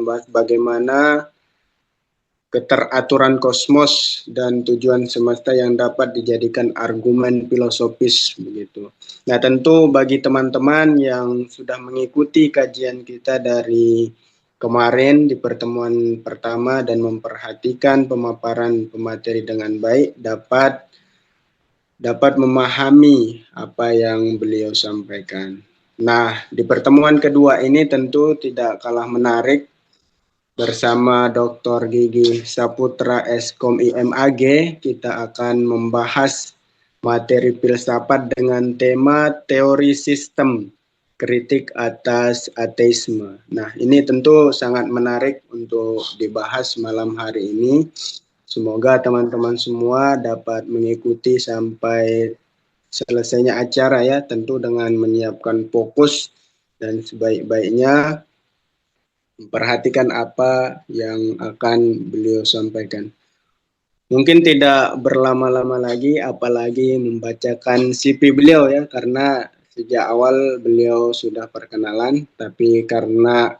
membahas bagaimana keteraturan kosmos dan tujuan semesta yang dapat dijadikan argumen filosofis begitu. Nah, tentu bagi teman-teman yang sudah mengikuti kajian kita dari kemarin di pertemuan pertama dan memperhatikan pemaparan pemateri dengan baik dapat memahami apa yang beliau sampaikan. Nah, di pertemuan kedua ini tentu tidak kalah menarik bersama Dr. Gigi Saputra Eskom IMAG, kita akan membahas materi filsafat dengan tema teori sistem kritik atas ateisme. Nah, ini tentu sangat menarik untuk dibahas malam hari ini. Semoga teman-teman semua dapat mengikuti sampai selesainya acara ya, tentu dengan menyiapkan fokus dan sebaik-baiknya memperhatikan apa yang akan beliau sampaikan. Mungkin tidak berlama-lama lagi, apalagi membacakan CV beliau ya, karena sejak awal beliau sudah perkenalan, tapi karena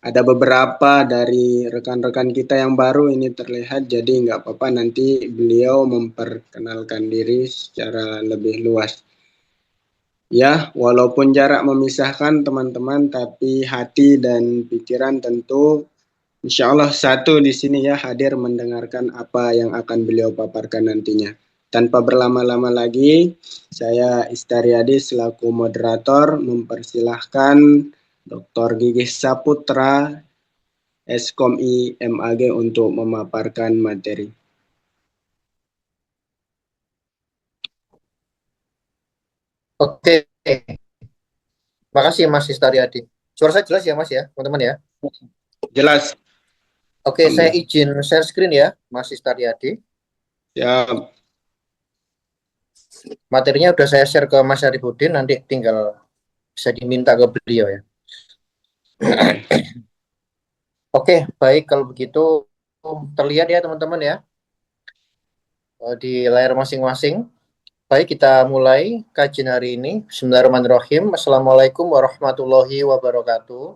ada beberapa dari rekan-rekan kita yang baru ini terlihat, jadi nggak apa-apa nanti beliau memperkenalkan diri secara lebih luas. Ya, walaupun jarak memisahkan teman-teman, tapi hati dan pikiran tentu insya Allah satu di sini ya, hadir mendengarkan apa yang akan beliau paparkan nantinya. Tanpa berlama-lama lagi, saya Istaryadi selaku moderator mempersilahkan Dr. Gigi Saputra Eskom IMAG untuk memaparkan materi. Oke, makasih Mas Istaryadi. Suara saya jelas ya Mas ya, teman-teman ya. Jelas. Oke, saya izin share screen ya, Mas Istaryadi. Ya. Materinya udah saya share ke Mas Arifudin, nanti tinggal bisa diminta ke beliau ya. Oke. Oke, baik kalau begitu terlihat ya teman-teman ya di layar masing-masing. Baik, kita mulai kajian hari ini. Bismillahirrahmanirrahim. Assalamualaikum warahmatullahi wabarakatuh.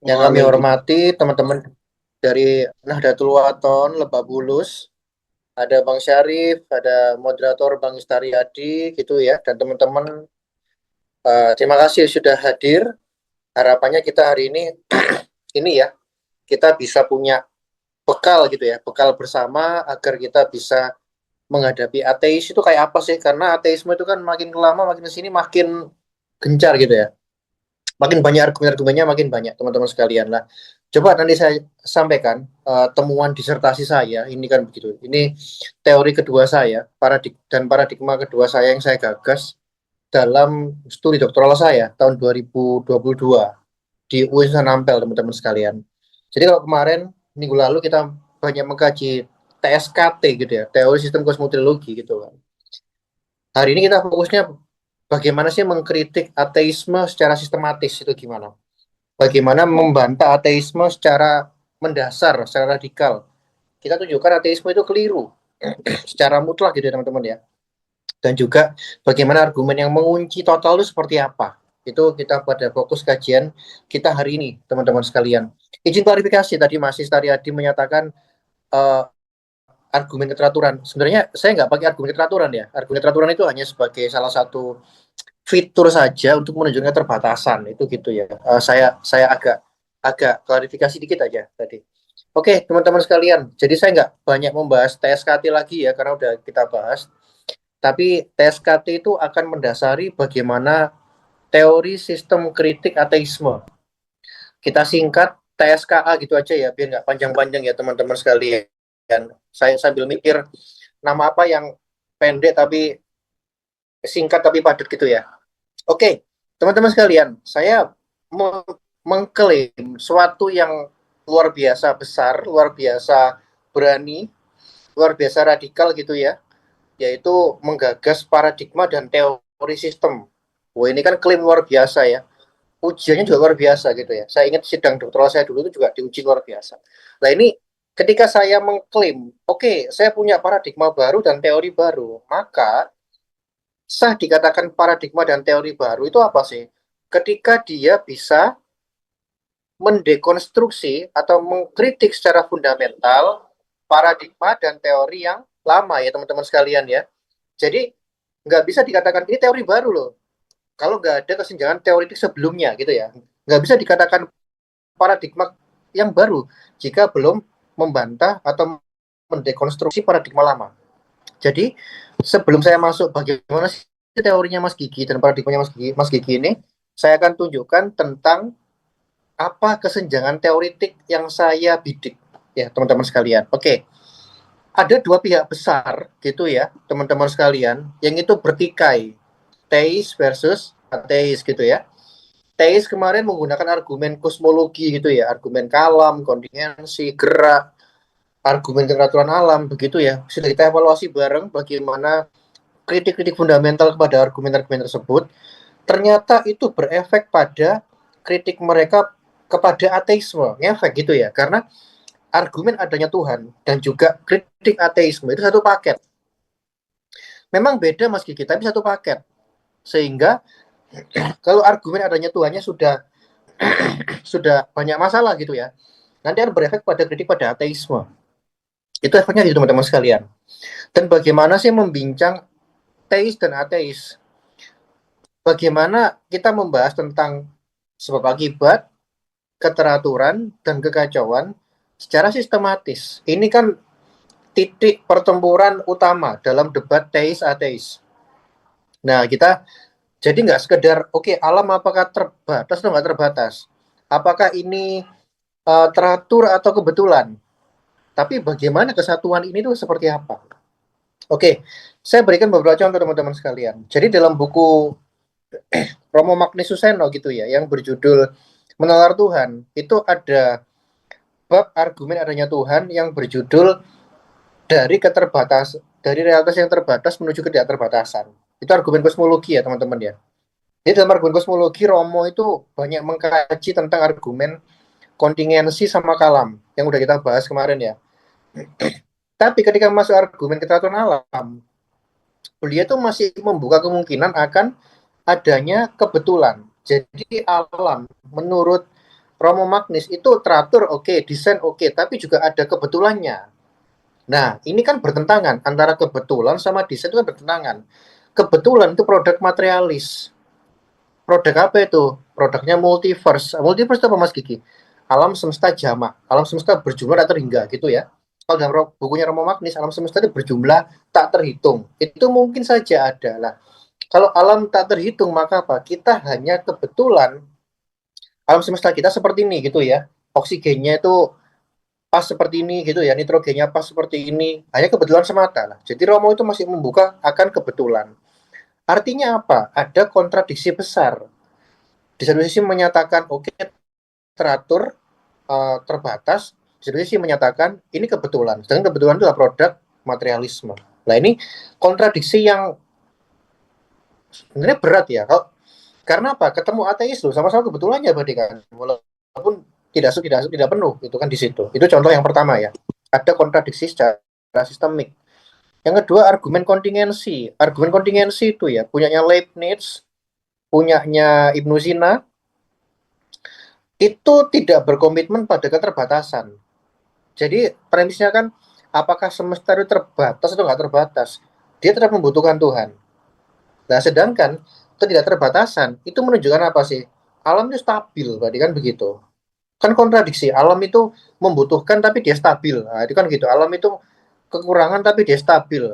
Yang kami hormati teman-teman dari Nahdlatul Wathon, Lebak Bulus, ada Bang Syarif, ada moderator Bang Istaryadi, gitu ya, dan teman-teman. Terima kasih sudah hadir. Harapannya kita hari ini ya, kita bisa punya bekal gitu ya, bekal bersama agar kita bisa menghadapi ateis itu kayak apa sih? Karena ateisme itu kan makin lama makin kesini makin gencar gitu ya. Makin banyak argumen-argumennya makin banyak teman-teman sekalian lah. Coba nanti saya sampaikan temuan disertasi saya. Ini kan begitu. Ini teori kedua saya, dan paradigma kedua saya yang saya gagas dalam studi doktoral saya tahun 2022 di UIN Ampel teman-teman sekalian. Jadi kalau kemarin minggu lalu kita banyak mengkaji TSKT gitu ya, teori sistem kosmologi gitu kan. Hari ini kita fokusnya bagaimana sih mengkritik ateisme secara sistematis itu gimana? Bagaimana membantah ateisme secara mendasar, secara radikal. Kita tunjukkan ateisme itu keliru secara mutlak gitu ya teman-teman ya. Dan juga bagaimana argumen yang mengunci total itu seperti apa. Itu kita pada fokus kajian kita hari ini teman-teman sekalian. Izin klarifikasi tadi Mas Istaryadi menyatakan argumen keteraturan. Sebenarnya saya nggak pakai argumen keteraturan ya. Argumen keteraturan itu hanya sebagai salah satu fitur saja untuk menunjukkan keterbatasan itu gitu ya. Saya agak klarifikasi dikit aja tadi. Oke, teman-teman sekalian. Jadi saya nggak banyak membahas TSKT lagi ya karena udah kita bahas. Tapi TSKT itu akan mendasari bagaimana teori sistem kritik ateisme. Kita singkat TSKA gitu aja ya, biar nggak panjang-panjang ya teman-teman sekalian. Saya sambil mikir nama apa yang pendek tapi singkat tapi padat gitu ya. Oke, teman-teman sekalian, saya mengklaim suatu yang luar biasa besar, luar biasa berani, luar biasa radikal gitu ya, yaitu menggagas paradigma dan teori sistem. Wah, ini kan klaim luar biasa ya. Ujiannya juga luar biasa gitu ya. Saya ingat sidang doktoral saya dulu itu juga diuji luar biasa. Nah ini ketika saya mengklaim, oke, saya punya paradigma baru dan teori baru, maka sah dikatakan paradigma dan teori baru itu apa sih? Ketika dia bisa mendekonstruksi atau mengkritik secara fundamental paradigma dan teori yang lama ya teman-teman sekalian ya. Jadi nggak bisa dikatakan ini teori baru loh kalau nggak ada kesenjangan teoritik sebelumnya gitu ya. Nggak bisa dikatakan paradigma yang baru jika belum membantah atau mendekonstruksi paradigma lama. Jadi sebelum saya masuk bagaimana sih teorinya Mas Gigi dan paradigmanya Mas Gigi ini, saya akan tunjukkan tentang apa kesenjangan teoritik yang saya bidik ya teman-teman sekalian. Oke, ada dua pihak besar gitu ya teman-teman sekalian yang itu bertikai, teis versus ateis gitu ya. Teis kemarin menggunakan argumen kosmologi gitu ya, argumen kalam, kontingensi, gerak, argumen keteraturan alam begitu ya. Sudah kita evaluasi bareng bagaimana kritik-kritik fundamental kepada argumen-argumen tersebut. Ternyata itu berefek pada kritik mereka kepada ateisme, efek gitu ya. Karena argumen adanya Tuhan dan juga kritik ateisme itu satu paket. Memang beda Mas Gigi, tapi satu paket. Sehingga kalau argumen adanya Tuhannya sudah banyak masalah gitu ya, nanti akan berefek pada kritik pada ateisme. Itu efeknya gitu teman-teman sekalian. Dan bagaimana sih membincang teis dan ateis? Bagaimana kita membahas tentang sebab akibat, keteraturan, dan kekacauan secara sistematis. Ini kan titik pertempuran utama dalam debat teis-ateis. Nah, kita jadi nggak sekedar, oke, alam apakah terbatas atau nggak terbatas? Apakah ini teratur atau kebetulan? Tapi bagaimana kesatuan ini tuh seperti apa? Oke, saya berikan beberapa contoh teman-teman sekalian. Jadi dalam buku Romo Magnis Suseno gitu ya, yang berjudul Menalar Tuhan, itu ada bab argumen adanya Tuhan yang berjudul dari realitas yang terbatas menuju ketidakterbatasan. Itu argumen kosmologi ya teman-teman ya. Jadi dalam argumen kosmologi Romo itu banyak mengkaji tentang argumen kontingensi sama kalam yang udah kita bahas kemarin ya. Tapi ketika masuk argumen keteraturan alam, beliau itu masih membuka kemungkinan akan adanya kebetulan. Jadi alam menurut Romo Magnis itu teratur oke, desain oke, tapi juga ada kebetulannya. Nah, ini kan bertentangan antara kebetulan sama desain itu kan bertentangan. Kebetulan itu produk materialis. Produk apa itu? Produknya multiverse. Multiverse itu apa Mas Gigi? Alam semesta jamak, alam semesta berjumlah tak terhingga gitu ya. Kalau dalam bukunya Romo Magnis, alam semesta itu berjumlah tak terhitung. Itu mungkin saja ada lah. Kalau alam tak terhitung, maka apa? Kita hanya kebetulan alam semesta kita seperti ini gitu ya. Oksigennya itu pas seperti ini gitu ya, nitrogennya pas seperti ini. Hanya kebetulan semata lah. Jadi Romo itu masih membuka akan kebetulan. Artinya apa? Ada kontradiksi besar. Di satu sisi menyatakan oke, teratur, terbatas. Di satu sisi menyatakan ini kebetulan. Sedangkan kebetulan itu adalah produk materialisme. Nah ini kontradiksi yang sebenarnya berat ya. Karena apa? Ketemu ateis loh, sama-sama kebetulannya berarti kan. Walaupun tidak penuh itu kan di situ. Itu contoh yang pertama ya. Ada kontradiksi secara sistemik. Yang kedua argumen kontingensi. Argumen kontingensi itu ya punyanya Leibniz, punyanya Ibnu Sina, itu tidak berkomitmen pada keterbatasan. Jadi premisnya kan apakah semesta itu terbatas atau nggak terbatas? Dia tetap membutuhkan Tuhan. Nah sedangkan ketidakterbatasan itu menunjukkan apa sih? Alam itu stabil, berarti kan begitu. Kan kontradiksi, alam itu membutuhkan tapi dia stabil. Nah, itu kan gitu, alam itu kekurangan tapi dia stabil.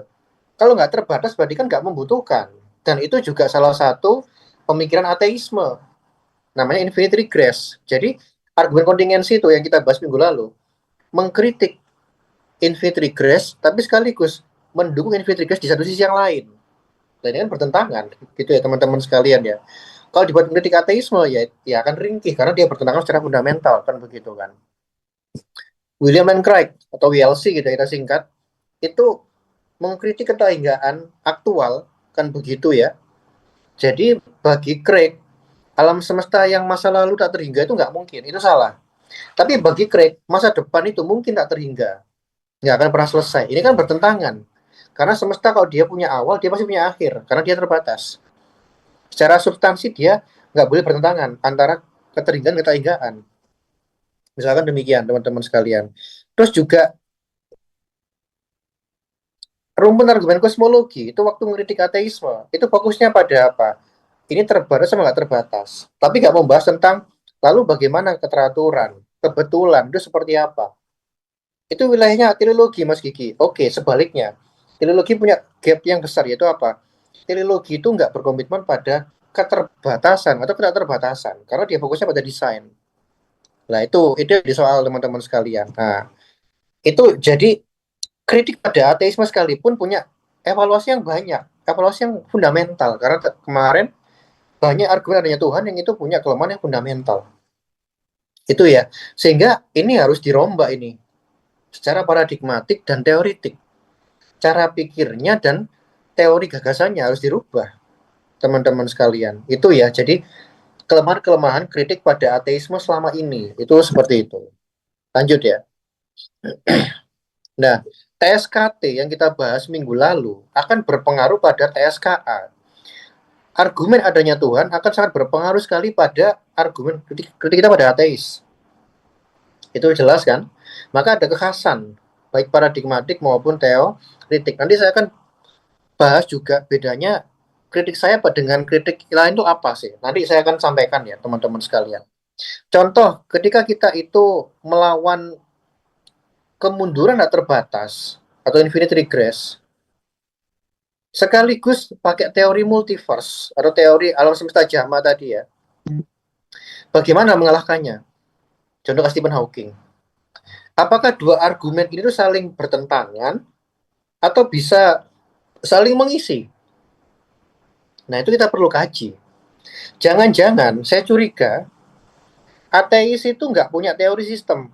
Kalau nggak terbatas berarti kan nggak membutuhkan. Dan itu juga salah satu pemikiran ateisme, namanya infinite regress. Jadi argumen kontingensi itu yang kita bahas minggu lalu, mengkritik infinite regress tapi sekaligus mendukung infinite regress di satu sisi yang lain. Dan ini kan bertentangan gitu ya teman-teman sekalian ya. Kalau dibuat kritik ateisme ya akan ringkih karena dia bertentangan secara fundamental kan begitu kan. William Lane Craig atau WLC gitu kita singkat itu mengkritik ketahinggaan aktual kan begitu ya. Jadi bagi Craig alam semesta yang masa lalu tak terhingga itu nggak mungkin, itu salah. Tapi bagi Craig masa depan itu mungkin tak terhingga, nggak akan pernah selesai. Ini kan bertentangan karena semesta kalau dia punya awal dia pasti punya akhir karena dia terbatas. Secara substansi dia nggak boleh bertentangan antara keterhinggaan dan ketahinggaan. Misalkan demikian, teman-teman sekalian. Terus juga rumpun argumen kosmologi itu waktu mengkritik ateisme itu fokusnya pada apa? Ini terbatas sama nggak terbatas. Tapi nggak membahas tentang lalu bagaimana keteraturan, kebetulan itu seperti apa. Itu wilayahnya teleologi, Mas Gigi. Oke, sebaliknya. Teleologi punya gap yang besar, yaitu apa? Teleologi itu nggak berkomitmen pada keterbatasan atau ketidakterbatasan, karena dia fokusnya pada desain. Nah, itu di soal teman-teman sekalian. Nah, itu jadi kritik pada ateisme sekalipun punya evaluasi yang banyak, evaluasi yang fundamental. Karena kemarin banyak argumen adanya Tuhan yang itu punya kelemahan yang fundamental. Itu ya. Sehingga ini harus dirombak ini secara paradigmatik dan teoritik. Cara pikirnya dan teori gagasannya harus dirubah, teman-teman sekalian. Itu ya. Jadi kelemahan-kelemahan kritik pada ateisme selama ini itu seperti itu. Lanjut ya. Nah, TSKT yang kita bahas minggu lalu akan berpengaruh pada TSKA. Argumen adanya Tuhan akan sangat berpengaruh sekali pada argumen kritik kita pada ateis. Itu jelas kan? Maka ada kekhasan, baik paradigmatik maupun teoritik. Nanti saya akan bahas juga bedanya kritik saya dengan kritik lain itu apa sih? Nanti saya akan sampaikan ya, teman-teman sekalian. Contoh, ketika kita itu melawan kemunduran tak terbatas atau infinite regress, sekaligus pakai teori multiverse atau teori alam semesta jama tadi ya. Bagaimana mengalahkannya? Contoh Stephen Hawking. Apakah dua argumen ini tuh saling bertentangan atau bisa saling mengisi? Nah, itu kita perlu kaji. Jangan-jangan saya curiga ateis itu nggak punya teori sistem.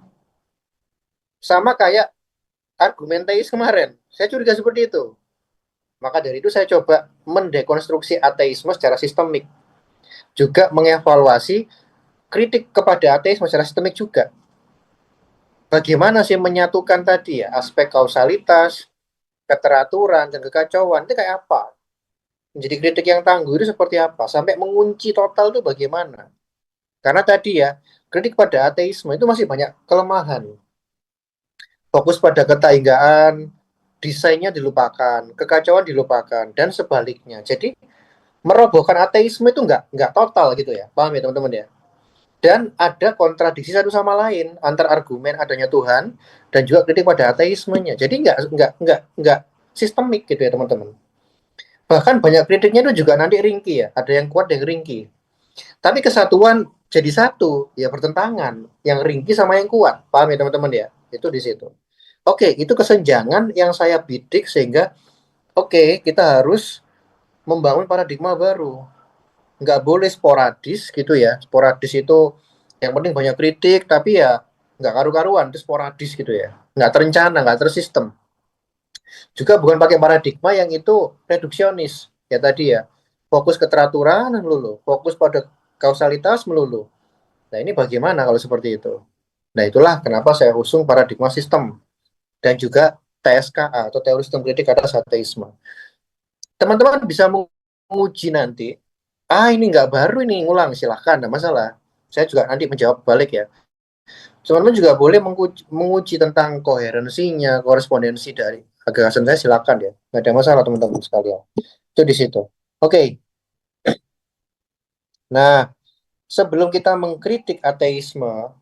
Sama kayak argumen teis kemarin. Saya curiga seperti itu. Maka dari itu saya coba mendekonstruksi ateisme secara sistemik. Juga mengevaluasi kritik kepada ateisme secara sistemik juga. Bagaimana sih menyatukan tadi ya aspek kausalitas, keteraturan, dan kekacauan itu kayak apa? Menjadi kritik yang tangguh itu seperti apa? Sampai mengunci total itu bagaimana? Karena tadi ya, kritik pada ateisme itu masih banyak kelemahan. Fokus pada ketaigaan, desainnya dilupakan, kekacauan dilupakan, dan sebaliknya. Jadi merobohkan ateisme itu nggak total gitu ya, paham ya teman-teman ya? Dan ada kontradiksi satu sama lain antar argumen adanya Tuhan dan juga kritik pada ateismenya. Jadi nggak sistemik gitu ya teman-teman. Bahkan banyak kritiknya itu juga nanti ringkih ya, ada yang kuat dan yang ringkih. Tapi kesatuan jadi satu ya bertentangan, yang ringkih sama yang kuat, paham ya teman-teman ya? Itu di situ. Oke, itu kesenjangan yang saya bidik sehingga kita harus membangun paradigma baru. Nggak boleh sporadis gitu ya. Sporadis itu yang penting banyak kritik, tapi ya nggak karu-karuan, itu sporadis gitu ya. Nggak terencana, nggak tersistem. Juga bukan pakai paradigma yang itu reduksionis. Ya tadi ya, fokus keteraturan melulu, fokus pada kausalitas melulu. Nah ini bagaimana kalau seperti itu? Nah itulah kenapa saya usung paradigma sistem dan juga TSKA atau teori sistem kritik atas ateisme. Teman-teman bisa menguji nanti, ini nggak baru ini ngulang, silahkan, nggak masalah. Saya juga nanti menjawab balik ya. Teman-teman juga boleh menguji tentang koherensinya, korespondensi dari gagasan saya, silakan ya. Nggak ada masalah teman-teman sekalian. Itu di situ. Oke. Nah, sebelum kita mengkritik ateisme,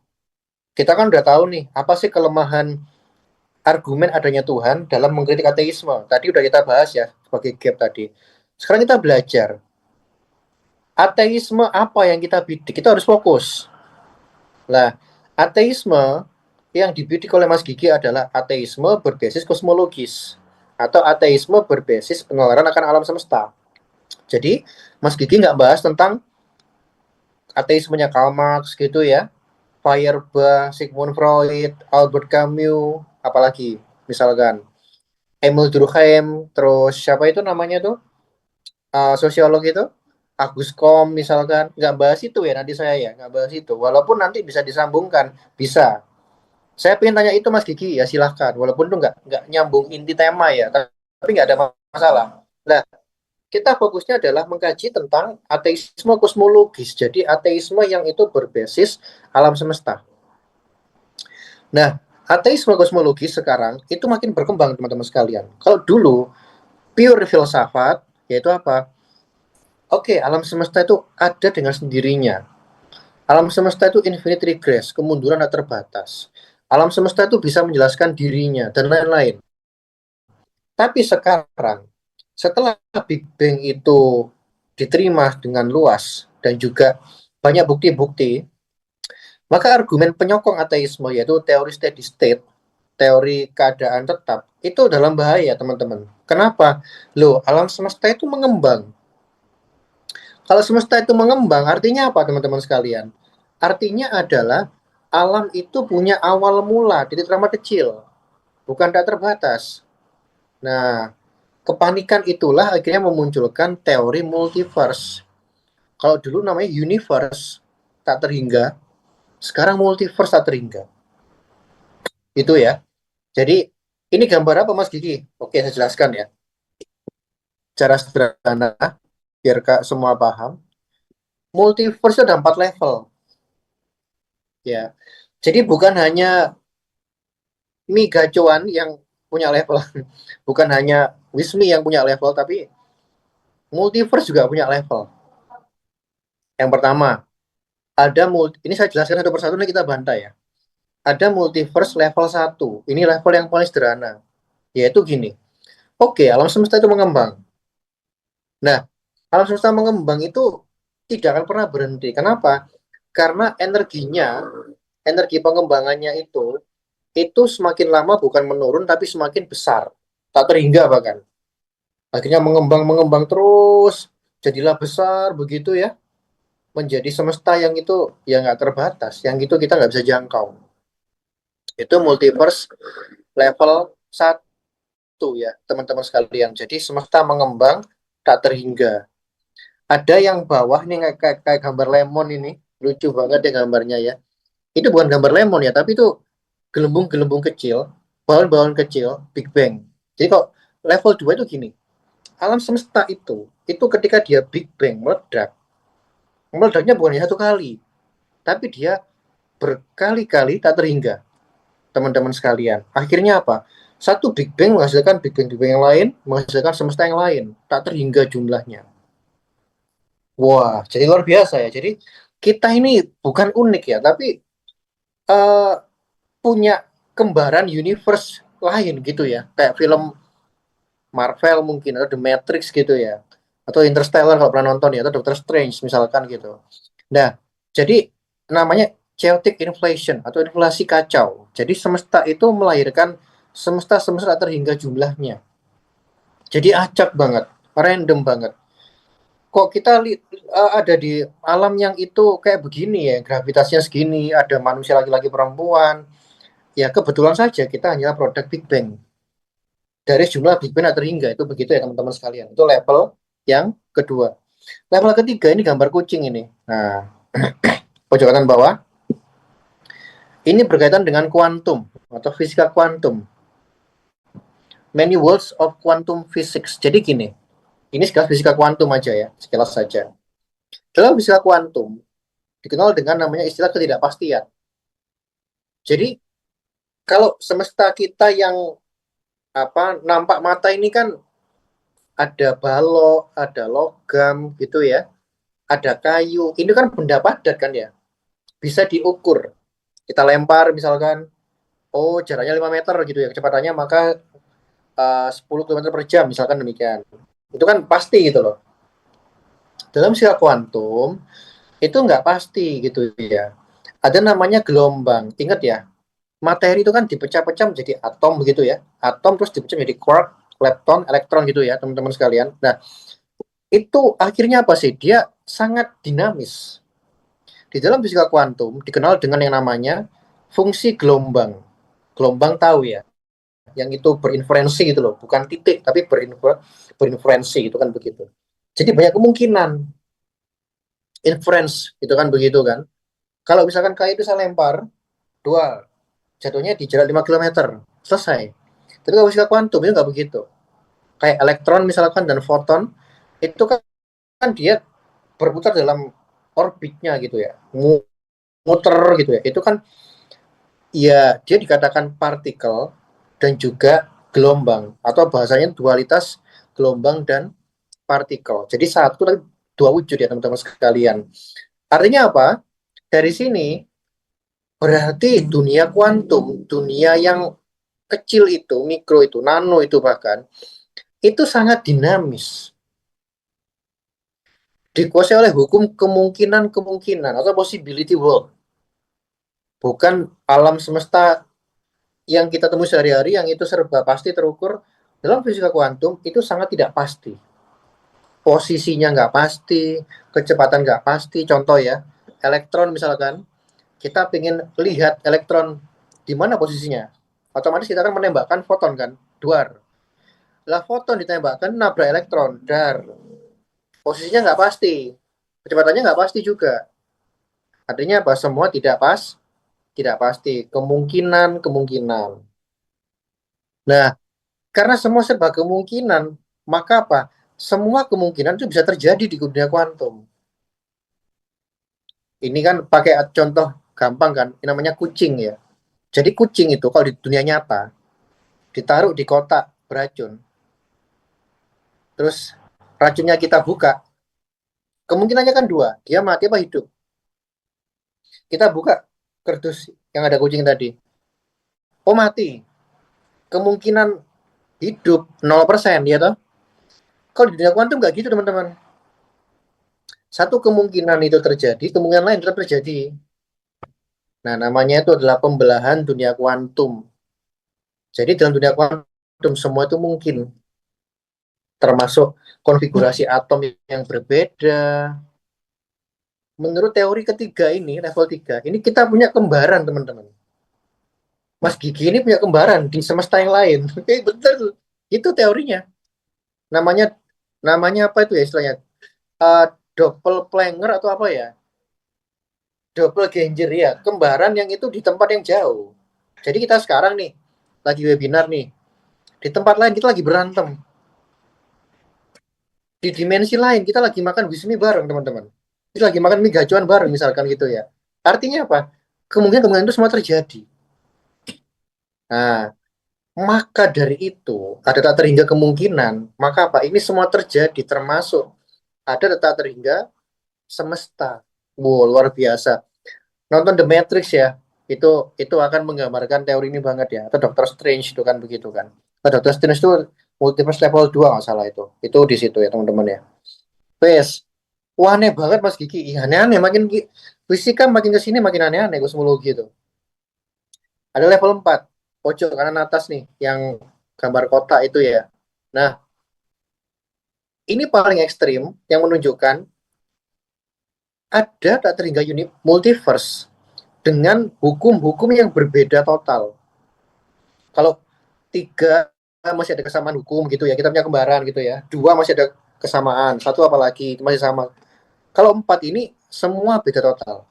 kita kan udah tahu nih, apa sih kelemahan argumen adanya Tuhan dalam mengkritik ateisme. Tadi udah kita bahas ya, sebagai gap tadi. Sekarang kita belajar. Ateisme apa yang kita bidik? Kita harus fokus. Nah, ateisme yang dibidik oleh Mas Gigi adalah ateisme berbasis kosmologis atau ateisme berbasis penalaran akan alam semesta. Jadi, Mas Gigi nggak bahas tentang ateismenya Karl Marx gitu ya, Feuerbach, Sigmund Freud, Albert Camus, apalagi misalkan Emil Durkheim, terus siapa itu namanya tuh, sosiolog itu, Agus Kom misalkan, nggak bahas itu ya nanti saya ya, nggak bahas itu. Walaupun nanti bisa disambungkan, bisa. Saya pengen tanya itu Mas Gigi ya silahkan, walaupun itu nggak nyambung inti tema ya, tapi nggak ada masalah. Nah, kita fokusnya adalah mengkaji tentang ateisme kosmologis, jadi ateisme yang itu berbasis alam semesta. Nah, ateisme kosmologi sekarang itu makin berkembang teman-teman sekalian. Kalau dulu pure filsafat, yaitu apa? Oke, alam semesta itu ada dengan sendirinya. Alam semesta itu infinite regress, kemunduran tak terbatas. Alam semesta itu bisa menjelaskan dirinya dan lain-lain. Tapi sekarang, setelah Big Bang itu diterima dengan luas dan juga banyak bukti-bukti, maka argumen penyokong ateisme yaitu teori steady state, teori keadaan tetap, itu dalam bahaya teman-teman. Kenapa? Loh, alam semesta itu mengembang. Kalau semesta itu mengembang, artinya apa teman-teman sekalian? Artinya adalah alam itu punya awal mula, titik terang kecil, bukan tak terbatas. Nah, kepanikan itulah akhirnya memunculkan teori multiverse. Kalau dulu namanya universe, tak terhingga, sekarang multiverse tak terhingga. Itu ya. Jadi, ini gambar apa Mas Gigi? Oke, saya jelaskan ya. Cara sederhana, biar Kak semua paham. Multiverse ada 4 level. Ya. Jadi bukan hanya Mi Gacuan yang punya level, bukan hanya Wismi yang punya level, tapi multiverse juga punya level. Yang pertama, ada ini saya jelaskan satu persatu, ini kita bantai ya. Ada multiverse level 1. Ini level yang paling sederhana. Yaitu gini. Oke, alam semesta itu mengembang. Nah, alam semesta mengembang itu tidak akan pernah berhenti. Kenapa? Karena energinya, energi pengembangannya itu semakin lama bukan menurun tapi semakin besar. Tak terhingga bahkan. Akhirnya mengembang terus, jadilah besar begitu ya, menjadi semesta yang itu ya nggak terbatas, yang itu kita nggak bisa jangkau. Itu multiverse level 1 ya teman-teman sekalian. Jadi semesta mengembang tak terhingga. Ada yang bawah nih kayak gambar lemon ini, lucu banget ya gambarnya ya. Itu bukan gambar lemon ya, tapi itu gelembung-gelembung kecil, balon-balon kecil, Big Bang. Jadi kok level 2 itu gini, alam semesta itu ketika dia Big Bang meledaknya bukan hanya satu kali, tapi dia berkali-kali tak terhingga, teman-teman sekalian. Akhirnya apa? Satu Big Bang menghasilkan Big Bang yang lain, menghasilkan semesta yang lain, tak terhingga jumlahnya. Wah, jadi luar biasa ya. Jadi kita ini bukan unik ya, tapi uh, punya kembaran universe lain gitu ya. Kayak film Marvel mungkin, atau The Matrix gitu ya. Atau Interstellar kalau pernah nonton ya, atau Doctor Strange misalkan gitu. Nah, jadi namanya chaotic inflation atau inflasi kacau. Jadi semesta itu melahirkan semesta-semesta terhingga jumlahnya. Jadi acak banget, random banget. Kok kita ada di alam yang itu kayak begini ya, gravitasinya segini, ada manusia laki-laki perempuan. Ya kebetulan saja kita hanya produk Big Bang. Dari jumlah Big Bang terhingga itu begitu ya teman-teman sekalian. Itu level yang kedua. Level ketiga ini gambar kucing ini. Nah, pojok kanan bawah. Ini berkaitan dengan kuantum atau fisika kuantum. Many worlds of quantum physics. Jadi gini, ini sekilas fisika kuantum aja ya, sekilas saja. Dalam fisika kuantum dikenal dengan namanya istilah ketidakpastian. Jadi kalau semesta kita yang nampak mata ini kan ada balok, ada logam gitu ya, ada kayu. Ini kan benda padat kan ya, bisa diukur. Kita lempar misalkan, oh jaraknya 5 meter gitu ya, kecepatannya maka 10 km per jam misalkan demikian. Itu kan pasti gitu loh. Dalam fisika kuantum itu nggak pasti gitu ya. Ada namanya gelombang. Ingat ya, materi itu kan dipecah-pecah menjadi atom begitu ya. Atom terus dipecah menjadi quark, lepton, elektron gitu ya teman-teman sekalian. Nah, itu akhirnya apa sih? Dia sangat dinamis. Di dalam fisika kuantum dikenal dengan yang namanya fungsi gelombang. Gelombang tahu ya, yang itu berinferensi gitu loh, bukan titik tapi berinferensi itu kan begitu. Jadi banyak kemungkinan inference itu kan begitu kan. Kalau misalkan kayak itu saya lempar dua, jatuhnya di jarak 5 kilometer, selesai. Tapi kalau fisika kuantum itu nggak begitu. Kayak elektron misalkan dan foton itu kan dia berputar dalam orbitnya gitu ya, muter gitu ya. Itu kan ya dia dikatakan partikel dan juga gelombang, atau bahasanya dualitas gelombang dan partikel. Jadi satu tapi dua wujud ya teman-teman sekalian. Artinya apa? Dari sini berarti dunia kuantum, dunia yang kecil itu, mikro itu, nano itu bahkan, itu sangat dinamis. Dikuasai oleh hukum kemungkinan-kemungkinan atau possibility world. Bukan alam semesta yang kita temui sehari-hari yang itu serba pasti terukur. Dalam fisika kuantum itu sangat tidak pasti. Posisinya nggak pasti, kecepatan nggak pasti. Contoh ya, elektron misalkan, kita ingin lihat elektron di mana posisinya. Otomatis kita akan menembakkan foton kan, duar. Lah foton ditembakkan nabrak elektron, dar. Posisinya nggak pasti, kecepatannya nggak pasti juga. Artinya apa? Semua tidak pasti. Kemungkinan. Nah, karena semua serba kemungkinan, maka apa? Semua kemungkinan itu bisa terjadi di dunia kuantum. Ini kan pakai contoh gampang kan, ini namanya kucing ya. Jadi kucing itu kalau di dunia nyata, ditaruh di kotak beracun, terus racunnya kita buka, kemungkinannya kan dua, dia mati apa hidup. Kita buka kardus yang ada kucing tadi, oh mati, kemungkinan hidup 0% ya toh. Kalau di dunia kuantum nggak gitu teman-teman. Satu kemungkinan itu terjadi, kemungkinan lain tetap terjadi. Nah, namanya itu adalah pembelahan dunia kuantum. Jadi dalam dunia kuantum semua itu mungkin, termasuk konfigurasi atom yang berbeda. Menurut teori ketiga ini, level 3, ini kita punya kembaran teman-teman. Mas Gigi ini punya kembaran di semesta yang lain. Betul, itu teorinya. Namanya namanya apa itu ya istilahnya? Doppelganger atau apa ya? Doppelganger ya, kembaran yang itu di tempat yang jauh. Jadi kita sekarang nih lagi webinar nih, di tempat lain kita lagi berantem, di dimensi lain kita lagi makan wismi bareng teman-teman, kita lagi makan mie gacuan bareng misalkan gitu ya. Artinya apa? Kemungkinan itu semua terjadi. Nah, maka dari itu ada tak terhingga kemungkinan, maka apa? Ini semua terjadi, termasuk ada tak terhingga semesta. Wow, luar biasa. Nonton The Matrix ya, itu akan menggambarkan teori ini banget ya. Atau Doctor Strange itu kan begitu kan. Atau Doctor Strange itu multiverse level 2 nggak salah itu. Itu di situ ya teman-teman ya. Wes, wah aneh banget Mas Gigi. Ih, aneh-aneh fisika makin ke sini makin aneh-aneh kosmologi itu. Ada level 4 pojok kanan atas nih yang gambar kotak itu ya. Nah, ini paling ekstrim yang menunjukkan ada tak terhingga unit multiverse dengan hukum-hukum yang berbeda total. Kalau 3 masih ada kesamaan hukum gitu ya, kita punya kembaran gitu ya. 2 masih ada kesamaan, 1 apalagi masih sama. Kalau 4 ini semua beda total.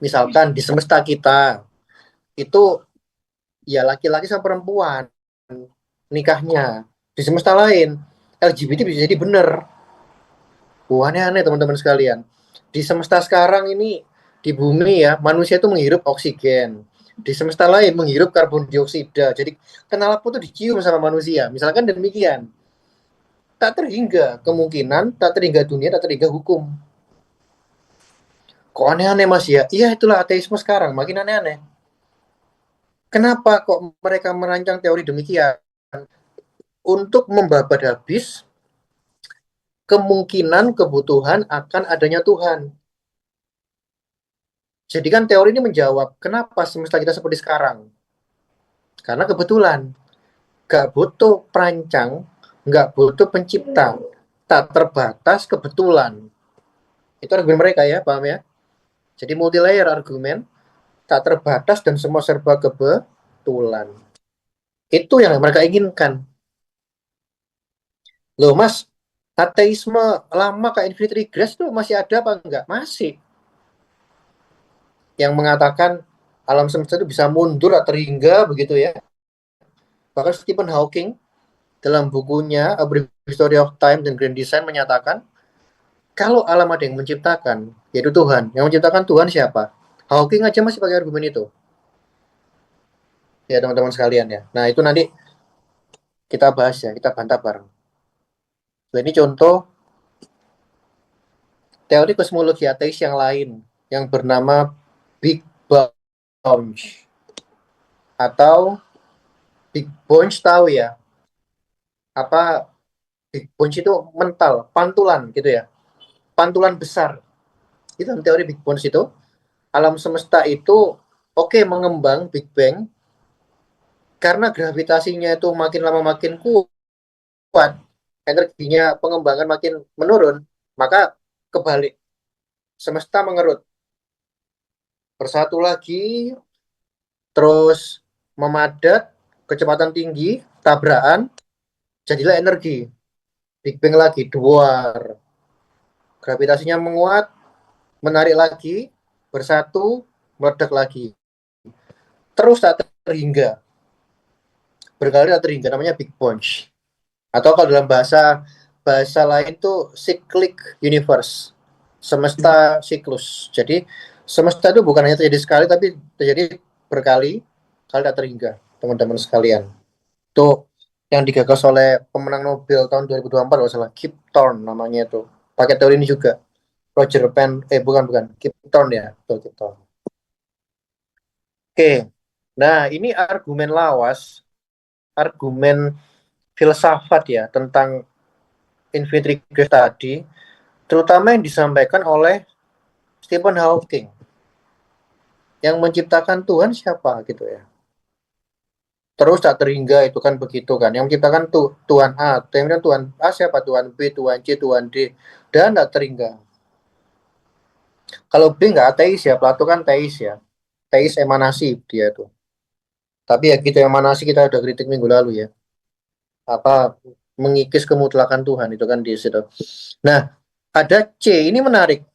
Misalkan di semesta kita itu ya laki-laki sama perempuan nikahnya. Di semesta lain LGBT bisa jadi bener. Wah, aneh-aneh teman-teman sekalian. Di semesta sekarang ini di bumi ya, manusia itu menghirup oksigen. Di semesta lain menghirup karbon dioksida. Jadi knalpot itu dicium sama manusia. Misalkan demikian. Tak terhingga kemungkinan, tak terhingga dunia, tak terhingga hukum. Kok aneh-aneh Mas ya? Iya, itulah ateisme sekarang, makin aneh-aneh. Kenapa kok mereka merancang teori demikian? Untuk membabat habis kemungkinan kebutuhan akan adanya Tuhan. Jadi kan teori ini menjawab kenapa semesta kita seperti sekarang. Karena kebetulan. Gak butuh perancang, gak butuh pencipta. Tak terbatas kebetulan. Itu argumen mereka ya, paham ya? Jadi multi layer argumen, tak terbatas dan semua serba kebetulan. Itu yang mereka inginkan. Loh mas, ateisme lama kayak Infinite Regress itu masih ada apa enggak? Masih. Yang mengatakan alam semesta itu bisa mundur atau terhingga begitu ya. Bahkan Stephen Hawking dalam bukunya A Brief History of Time dan Grand Design menyatakan kalau alam ada yang menciptakan, yaitu Tuhan. Yang menciptakan Tuhan siapa? Hawking aja masih pakai argumen itu. ya teman-teman sekalian ya. Nah itu nanti kita bahas ya, kita bantah bareng. Nah, ini contoh teori kosmologi ateis yang lain yang bernama Big Bounce atau Big Bounce, tahu ya apa Big Bounce itu mental, pantulan gitu ya, pantulan besar. Itu teori Big Bounce itu alam semesta itu mengembang Big Bang karena gravitasinya itu makin lama makin kuat, energinya pengembangan makin menurun, maka kebalik, semesta mengerut, bersatu lagi, terus memadat, kecepatan tinggi, tabrakan, jadilah energi, Big Bang lagi, duar, gravitasinya menguat, menarik lagi, bersatu, meledak lagi, terus tak terhingga, berkali tak terhingga, namanya Big Punch. Atau kalau dalam bahasa lain itu cyclic universe, semesta siklus. Jadi semesta itu bukan hanya terjadi sekali, tapi terjadi berkali kali tak terhingga, teman-teman sekalian. Itu yang digagas oleh pemenang Nobel tahun 2024 kalau salah, Kip Thorne namanya itu. Pakai teori ini juga. Roger Penn, bukan, Kip Thorne ya, betul, Kip Thorne. Oke, nah ini argumen lawas, argumen filsafat ya tentang infinite regress tadi, terutama yang disampaikan oleh Stephen Hawking. Yang menciptakan Tuhan siapa gitu ya. Terus tak terhingga itu kan begitu kan. Yang menciptakan Tuhan A, yang Tuhan A siapa? Tuhan B, Tuhan C, Tuhan D. Dan tak terhingga. Kalau B nggak ateis ya, Plato kan teis ya. Teis emanasi dia tuh. Tapi ya gitu, emanasi kita udah kritik minggu lalu ya. Apa mengikis kemutlakan Tuhan itu kan di situ. Nah, ada C, ini menarik.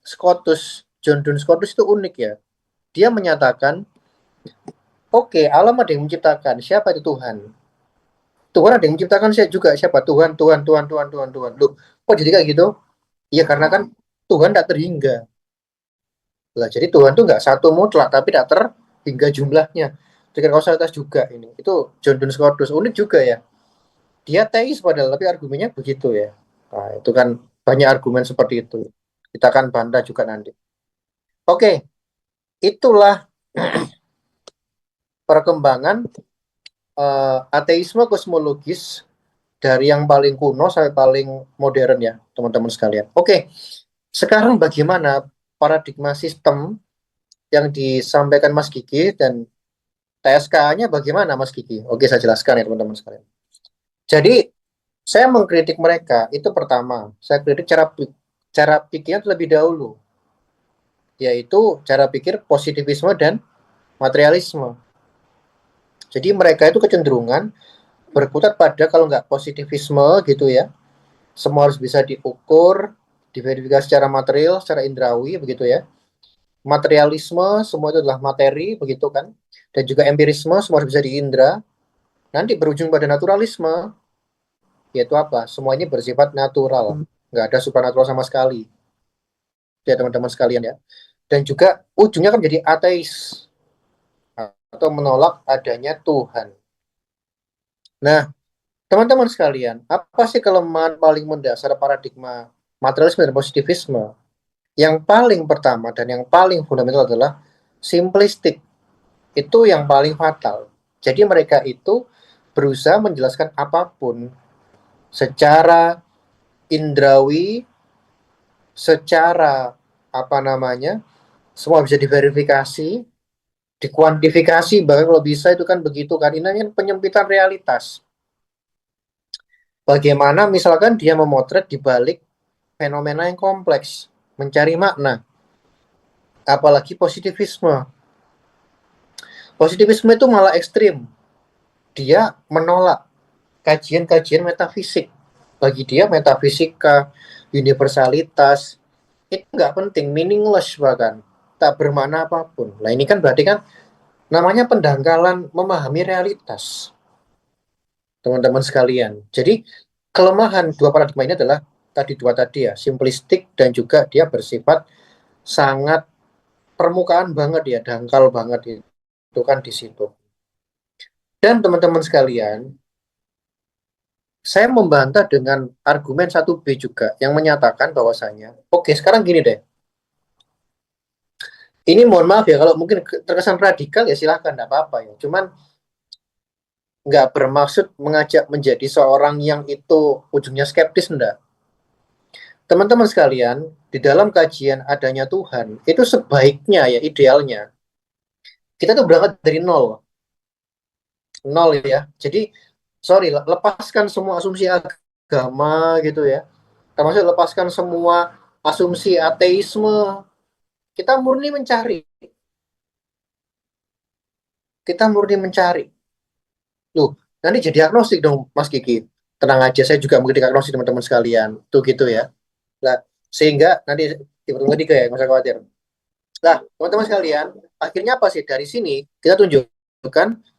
John Duns Scotus itu unik ya. Dia menyatakan, alam ada yang menciptakan. Siapa itu Tuhan? Tuhan ada yang menciptakan saya juga. Siapa? Tuhan. Loh, kok jadi kayak gitu? Iya, karena kan Tuhan tidak terhingga. Lah, jadi Tuhan itu nggak satu mutlak, tapi tidak terhingga jumlahnya. Dengan kausalitas juga ini. Itu John Duns Scotus. Unik juga ya. Dia teis padahal, tapi argumennya begitu ya. Nah, itu kan banyak argumen seperti itu. Kita akan bantah juga nanti. Oke, itulah perkembangan ateisme kosmologis dari yang paling kuno sampai paling modern ya, teman-teman sekalian. Oke, sekarang bagaimana paradigma sistem yang disampaikan Mas Gigi dan TSK-nya bagaimana Mas Gigi? Oke, saya jelaskan ya teman-teman sekalian. Jadi, saya mengkritik mereka, itu pertama, saya kritik cara pikirnya terlebih dahulu, yaitu cara pikir positivisme dan materialisme. Jadi mereka itu kecenderungan berkutat pada kalau nggak positivisme gitu ya, semua harus bisa diukur, diverifikasi secara material, secara indrawi begitu ya. Materialisme semua itu adalah materi begitu kan, dan juga empirisme semua harus bisa diindra. Nanti berujung pada naturalisme, yaitu apa? Semua ini bersifat natural, nggak ada supernatural sama sekali. Ya teman-teman sekalian ya. Dan juga ujungnya kan jadi ateis atau menolak adanya Tuhan. Nah, teman-teman sekalian, apa sih kelemahan paling mendasar paradigma materialisme dan positivisme? Yang paling pertama dan yang paling fundamental adalah simplistik. Itu yang paling fatal. Jadi mereka itu berusaha menjelaskan apapun secara indrawi, secara semua bisa diverifikasi, dikuantifikasi, bahkan kalau bisa itu kan begitu kan. Ini kan penyempitan realitas. Bagaimana misalkan dia memotret di balik fenomena yang kompleks, mencari makna, apalagi positivisme. Positivisme itu malah ekstrim. Dia menolak kajian-kajian metafisik. Bagi dia metafisika, universalitas, itu nggak penting, meaningless bahkan. Tak bermakna apapun. Nah ini kan berarti kan namanya pendangkalan memahami realitas. Teman-teman sekalian. Jadi kelemahan dua paradigma ini adalah dua tadi ya, simplistik dan juga dia bersifat sangat permukaan banget ya, dangkal banget itu kan di situ. Dan teman-teman sekalian, saya membantah dengan argumen 1B juga yang menyatakan bahwasanya, oke, sekarang gini deh. Ini mohon maaf ya, kalau mungkin terkesan radikal ya silahkan, enggak apa-apa ya. Cuman nggak bermaksud mengajak menjadi seorang yang itu ujungnya skeptis, enggak. Teman-teman sekalian, di dalam kajian adanya Tuhan, itu sebaiknya ya, idealnya, kita tuh berangkat dari nol. Nol ya. Jadi, sorry, lepaskan semua asumsi agama gitu ya. Termasuk lepaskan semua asumsi ateisme. Kita murni mencari. Kita murni mencari. Loh, nanti jadi agnostik dong, Mas Kiki. Tenang aja, saya juga menjadi agnostik teman-teman sekalian. Tuh gitu ya. Nah, sehingga nanti di pertemuan ketiga ya, nggak usah khawatir. Nah, teman-teman sekalian, akhirnya apa sih? Dari sini kita tunjukkan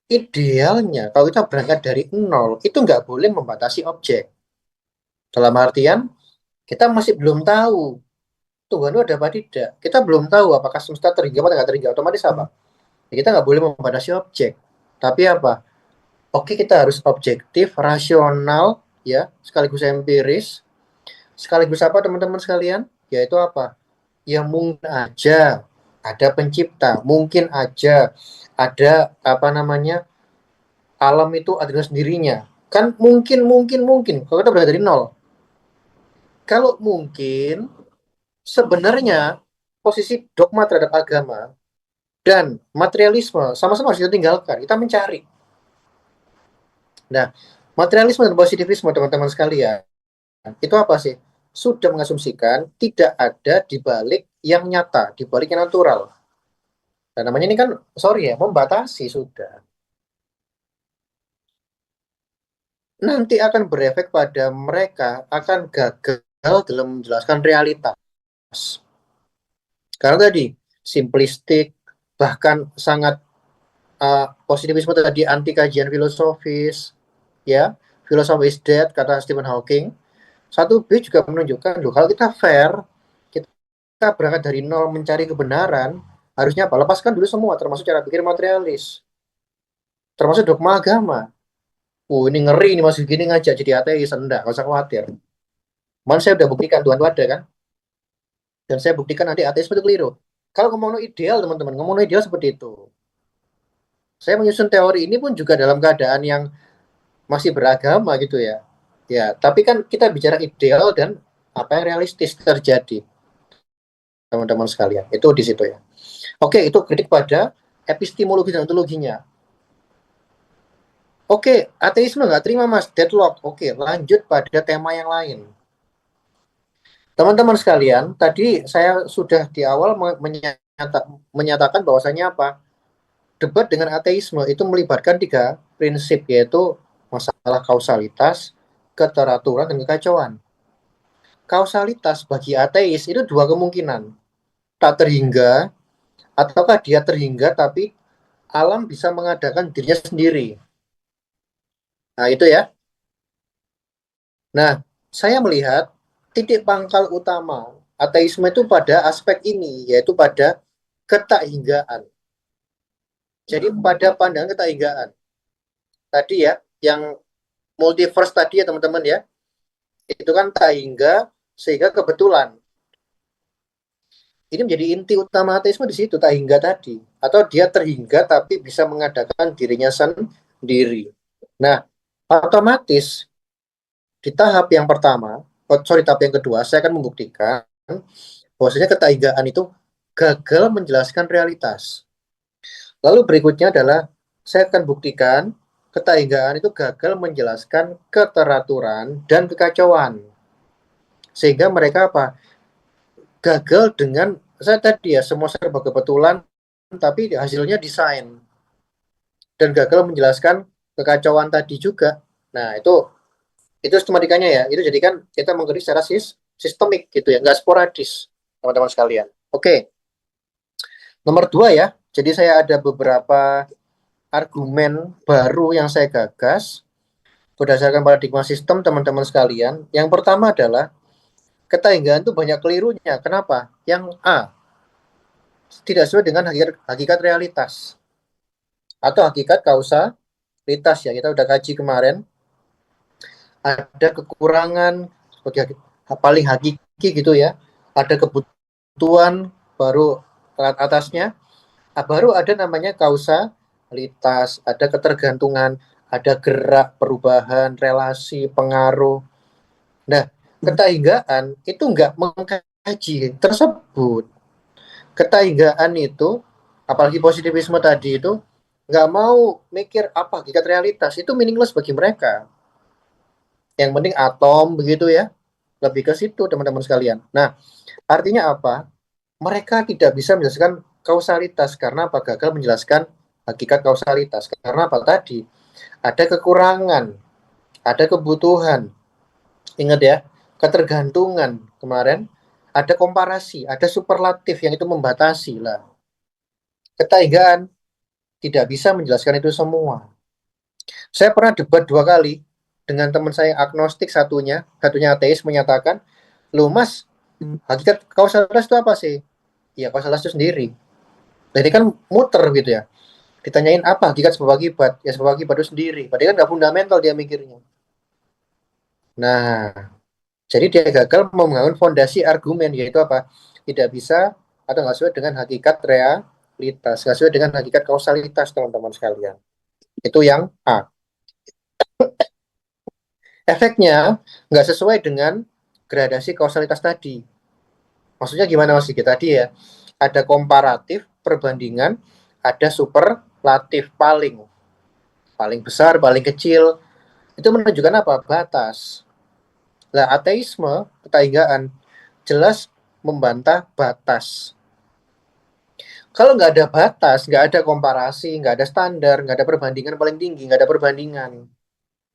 idealnya kalau kita berangkat dari nol, itu nggak boleh membatasi objek. Dalam artian, kita masih belum tahu Tuhan itu ada apa tidak. Kita belum tahu apakah semesta terhingga atau nggak terhingga. Otomatis apa? Ya, kita nggak boleh membatasi objek. Tapi apa? Oke, kita harus objektif, rasional, ya, sekaligus empiris, sekaligus apa teman-teman sekalian? Yaitu apa? Ya mungkin aja ada pencipta, mungkin aja ada apa namanya alam itu ada dengan sendirinya. Kan mungkin kalau kita berada dari nol. Kalau mungkin sebenarnya posisi dogma terhadap agama dan materialisme sama-sama harus kita tinggalkan. Kita mencari. Nah, materialisme dan positivisme teman-teman sekalian, itu apa sih? Sudah mengasumsikan tidak ada di balik yang nyata, di balik yang natural. Dan namanya ini kan, sorry ya, membatasi sudah. Nanti akan berefek pada mereka, akan gagal dalam menjelaskan realitas. Karena tadi, simplistik, bahkan sangat positivisme tadi anti kajian filosofis, ya, philosophy is dead, kata Stephen Hawking. 1B juga menunjukkan, loh, kalau kita fair, kita berangkat dari nol mencari kebenaran, harusnya apa? Lepaskan dulu semua, termasuk cara pikir materialis, termasuk dogma agama. Ini ngeri ini masih gini ngajak jadi ateis, enggak, gak usah khawatir. Malah saya udah buktikan Tuhan itu ada kan, dan saya buktikan nanti ateis itu keliru. Kalau ngomong ideal teman-teman, ngomong ideal seperti itu. Saya menyusun teori ini pun juga dalam keadaan yang masih beragama gitu ya. Ya, tapi kan kita bicara ideal dan apa yang realistis terjadi, teman-teman sekalian. Itu di situ ya. Oke, itu kritik pada epistemologi dan ontologinya. Oke, ateisme nggak terima mas, deadlock. Oke, lanjut pada tema yang lain. Teman-teman sekalian, tadi saya sudah di awal menyatakan bahwasanya apa? Debat dengan ateisme itu melibatkan 3 prinsip, yaitu masalah kausalitas, keteraturan, dan kekacauan. Kausalitas bagi ateis itu 2 kemungkinan. Tak terhingga, ataukah dia terhingga tapi alam bisa mengadakan dirinya sendiri. Nah, itu ya. Nah, saya melihat titik pangkal utama ateisme itu pada aspek ini, yaitu pada ketakhinggaan. Jadi pada pandangan ketakhinggaan. Tadi ya, yang multiverse tadi ya teman-teman ya, itu kan tak hingga sehingga kebetulan. Ini menjadi inti utama ateisme di situ, tak hingga tadi. Atau dia terhingga tapi bisa mengadakan dirinya sendiri. Nah, otomatis di tahap yang pertama, tahap yang kedua, saya akan membuktikan bahwasanya ketahinggaan itu gagal menjelaskan realitas. Lalu berikutnya adalah saya akan buktikan ketahinggaan itu gagal menjelaskan keteraturan dan kekacauan. Sehingga mereka apa? Gagal dengan saya tadi ya semua serba kebetulan tapi hasilnya desain dan gagal menjelaskan kekacauan tadi juga. Nah, itu sistematikanya ya. Itu jadikan kita mengkaji secara sistemik gitu ya, nggak sporadis, teman-teman sekalian. Oke. Nomor 2 ya. Jadi saya ada beberapa argumen baru yang saya gagas berdasarkan paradigma sistem teman-teman sekalian. Yang pertama adalah ketahinggaan itu banyak kelirunya. Kenapa? Yang A, tidak sesuai dengan hakikat realitas atau hakikat realitas ya, kita udah kaji kemarin. Ada kekurangan sebagai paling hakiki gitu ya. Ada kebutuhan baru atasnya. Baru ada namanya kausalitas, ada ketergantungan, ada gerak, perubahan, relasi, pengaruh. Nah, ketahinggaan itu nggak mengkaji tersebut. Ketahinggaan itu, apalagi positivisme tadi itu, nggak mau mikir apa hakikat realitas, itu meaningless bagi mereka. Yang penting atom begitu ya, lebih ke situ teman-teman sekalian. Nah, artinya apa? Mereka tidak bisa menjelaskan kausalitas karena apa? Gagal menjelaskan hakikat kausalitas. Karena apa tadi? Ada kekurangan, ada kebutuhan. Ingat ya, ketergantungan kemarin, ada komparasi, ada superlatif yang itu membatasi lah. Ketaigaan tidak bisa menjelaskan itu semua. Saya pernah debat 2 kali dengan teman saya agnostik, satunya ateis, menyatakan, "Loh Mas, hakikat kausalitas itu apa sih?" Ya kausalitas itu sendiri. Jadi kan muter gitu ya. Ditanyain apa hakikat sebab akibat? Ya sebab akibat itu sendiri. Padahal kan nggak fundamental dia mikirnya. Nah, jadi dia gagal membangun fondasi argumen, yaitu apa? Tidak bisa atau nggak sesuai dengan hakikat realitas, nggak sesuai dengan hakikat kausalitas, teman-teman sekalian. Itu yang A. Efeknya nggak sesuai dengan gradasi kausalitas tadi. Maksudnya gimana Mas Diki? Tadi ya, ada komparatif, perbandingan, ada superlatif, paling besar, paling kecil. Itu menunjukkan apa? Batas. Nah, ateisme, ketaigaan, jelas membantah batas. Kalau nggak ada batas, nggak ada komparasi, nggak ada standar, nggak ada perbandingan paling tinggi, nggak ada perbandingan.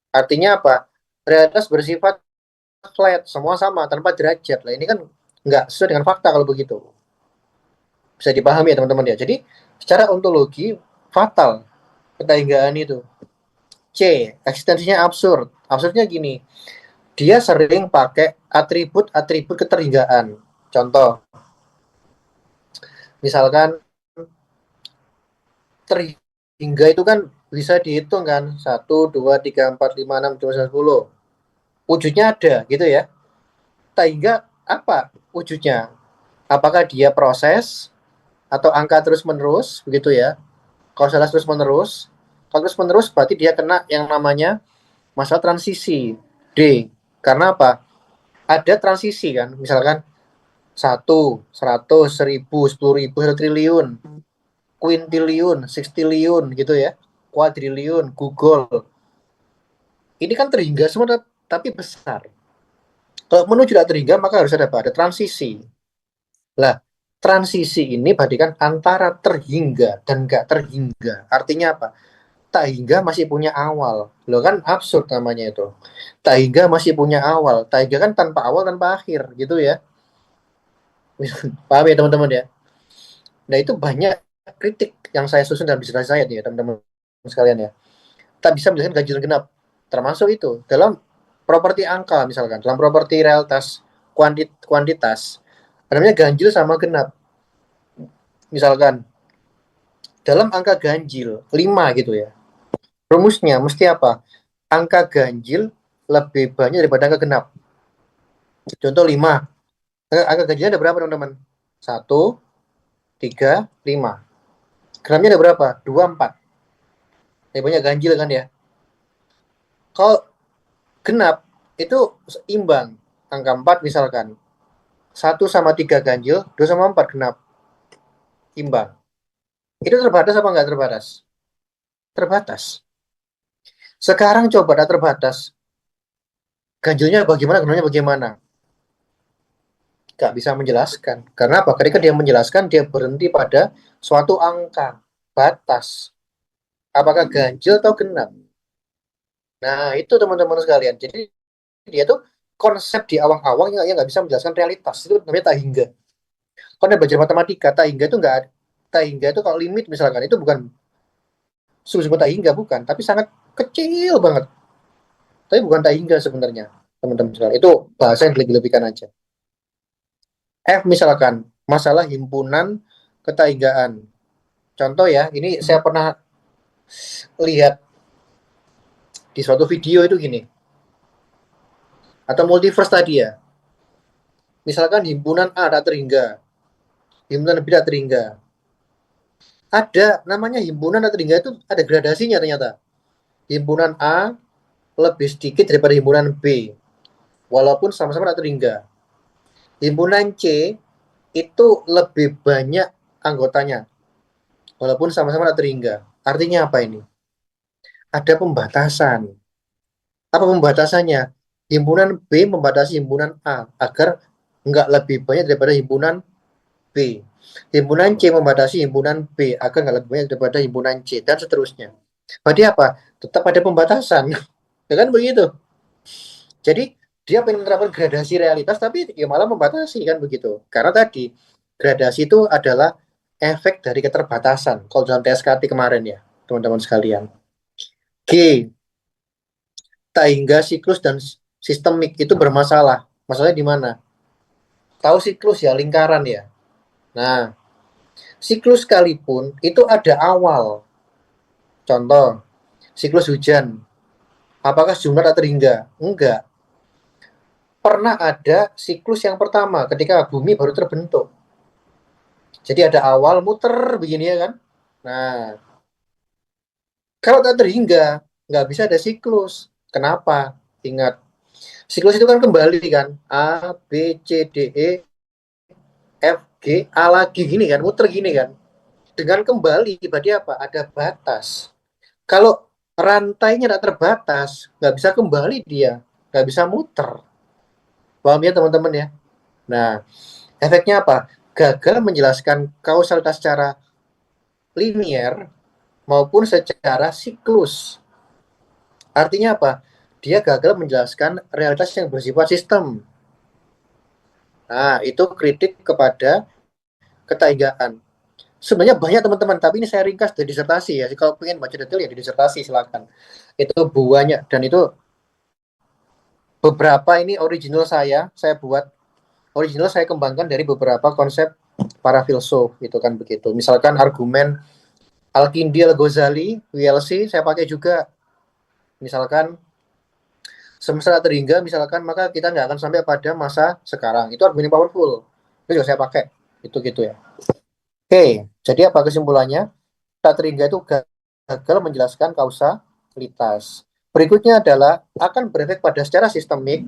Artinya apa? Realitas bersifat flat, semua sama, tanpa derajat. Lah ini kan nggak sesuai dengan fakta kalau begitu. Bisa dipahami ya teman-teman ya. Jadi secara ontologi fatal ketaigaan itu. C, eksistensinya absurd. Absurdnya gini, dia sering pakai atribut-atribut keterhinggaan. Contoh, misalkan terhingga itu kan bisa dihitung kan, 1, 2, 3, 4, 5, 6, 7, 8, 9, 10. Wujudnya ada gitu ya. Terhingga apa wujudnya? Apakah dia proses atau angka terus-menerus begitu ya? Kausalitas terus-menerus. Kalau terus-menerus berarti dia kena yang namanya masalah transisi. D. Karena apa? Ada transisi kan, misalkan 1, 100, 1000, 10.000, 1 triliun, kuintiliun, sextiliun gitu ya, kuadriliun, Google. Ini kan terhingga semua tapi besar. Kalau menuju tidak terhingga maka harus ada apa? Ada transisi. Lah, transisi ini berarti kan antara terhingga dan nggak terhingga. Artinya apa? Tak hingga masih punya awal. Loh kan absurd namanya itu. Tak hingga masih punya awal. Tak hingga kan tanpa awal, tanpa akhir gitu ya. Paham ya teman-teman ya? Nah itu banyak kritik yang saya susun dalam disertasi saya nih ya teman-teman sekalian ya. Tak bisa menjelaskan ganjil genap. Termasuk itu dalam properti angka misalkan, dalam properti realitas kuantitas. Namanya ganjil sama genap. Misalkan dalam angka ganjil 5 gitu ya. Rumusnya mesti apa? Angka ganjil lebih banyak daripada angka genap. Contoh 5. Angka ganjilnya ada berapa teman-teman? 1, 3, 5. Genapnya ada berapa? 2, 4. Banyak ganjil kan ya. Kalau genap itu imbang. Angka 4 misalkan. 1 sama 3 ganjil, 2 sama 4 genap. Imbang. Itu terbatas apa enggak terbatas? Terbatas. Sekarang coba ada terbatas. Ganjilnya bagaimana, genapnya bagaimana? Gak bisa menjelaskan. Karena apa? Ketika dia menjelaskan, dia berhenti pada suatu angka, batas. Apakah ganjil atau genap? Nah, itu teman-teman sekalian. Jadi dia tuh konsep di awang-awang yang nggak bisa menjelaskan realitas. Itu namanya tak hingga. Kalau Anda belajar matematika, tak hingga itu nggak, tak hingga itu kalau limit misalkan, itu bukan sungguh-sungguh tak hingga, bukan. Tapi sangat kecil banget. Tapi bukan tak hingga sebenarnya, teman-teman sekalian. Itu bahasa yang dilebih-lebihkan aja. F misalkan, masalah himpunan ketahinggaan. Contoh ya, ini saya pernah lihat di suatu video itu gini, atau multiverse tadi ya, misalkan himpunan A tak terhingga, himpunan B tak terhingga, ada namanya himpunan tak terhingga itu ada gradasinya ternyata. Himpunan A lebih sedikit daripada himpunan B, walaupun sama-sama tak terhingga. Himpunan C itu lebih banyak anggotanya, walaupun sama-sama tak terhingga. Artinya apa ini? Ada pembatasan. Apa pembatasannya? Himpunan B membatasi himpunan A agar nggak lebih banyak daripada himpunan B. Himpunan C membatasi himpunan B agar nggak lebih banyak daripada himpunan C, dan seterusnya. Berarti apa? Tetap ada pembatasan. Ya kan begitu. Jadi dia pengen menerapkan gradasi realitas tapi ya malah membatasi kan begitu. Karena tadi gradasi itu adalah efek dari keterbatasan. Kalau dalam TSKT kemarin ya, teman-teman sekalian. G, tak hingga siklus dan sistemik itu bermasalah. Masalahnya di mana? Tahu siklus ya, lingkaran ya. Nah, siklus sekalipun itu ada awal. Contoh, siklus hujan. Apakah jumlah tak terhingga? Enggak. Pernah ada siklus yang pertama ketika bumi baru terbentuk. Jadi ada awal muter begini ya kan. Nah, kalau tak terhingga, nggak bisa ada siklus. Kenapa? Ingat, siklus itu kan kembali kan. A, B, C, D, E, F, G, A lagi gini kan. Muter gini kan. Dengan kembali, berarti apa? Ada batas. Kalau rantainya tidak terbatas, nggak bisa kembali dia. Nggak bisa muter. Paham ya teman-teman ya? Nah, efeknya apa? Gagal menjelaskan kausalitas secara linier maupun secara siklus. Artinya apa? Dia gagal menjelaskan realitas yang bersifat sistem. Nah, itu kritik kepada ketaigaan. Sebenarnya banyak teman-teman, tapi ini saya ringkas dari disertasi ya. Kalau pengen baca detail ya di disertasi silakan. Itu banyak dan itu beberapa ini original saya buat original saya kembangkan dari beberapa konsep para filsuf gitu kan begitu. Misalkan argumen Al-Kindi Al-Ghazali, WLC saya pakai juga. Misalkan semesta terhingga misalkan maka kita nggak akan sampai pada masa sekarang. Itu argumen powerful. Itu juga saya pakai. Itu gitu ya. Oke, jadi apa kesimpulannya? Tak terhingga itu gagal menjelaskan kausalitas. Berikutnya adalah akan berefek pada secara sistemik.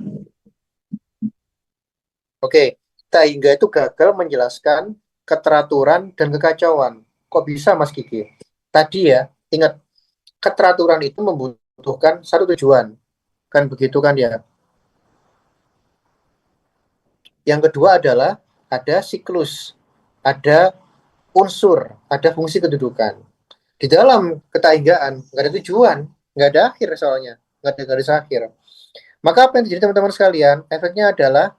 Oke, tak hingga itu gagal menjelaskan keteraturan dan kekacauan. Kok bisa Mas Kiki? Tadi ya, ingat keteraturan itu membutuhkan satu tujuan. Kan begitu kan ya. Yang kedua adalah ada siklus, ada unsur, ada fungsi kedudukan. Di dalam ketahinggaan nggak ada tujuan, nggak ada akhir soalnya, nggak ada garis akhir. Maka apa yang terjadi teman-teman sekalian? Efeknya adalah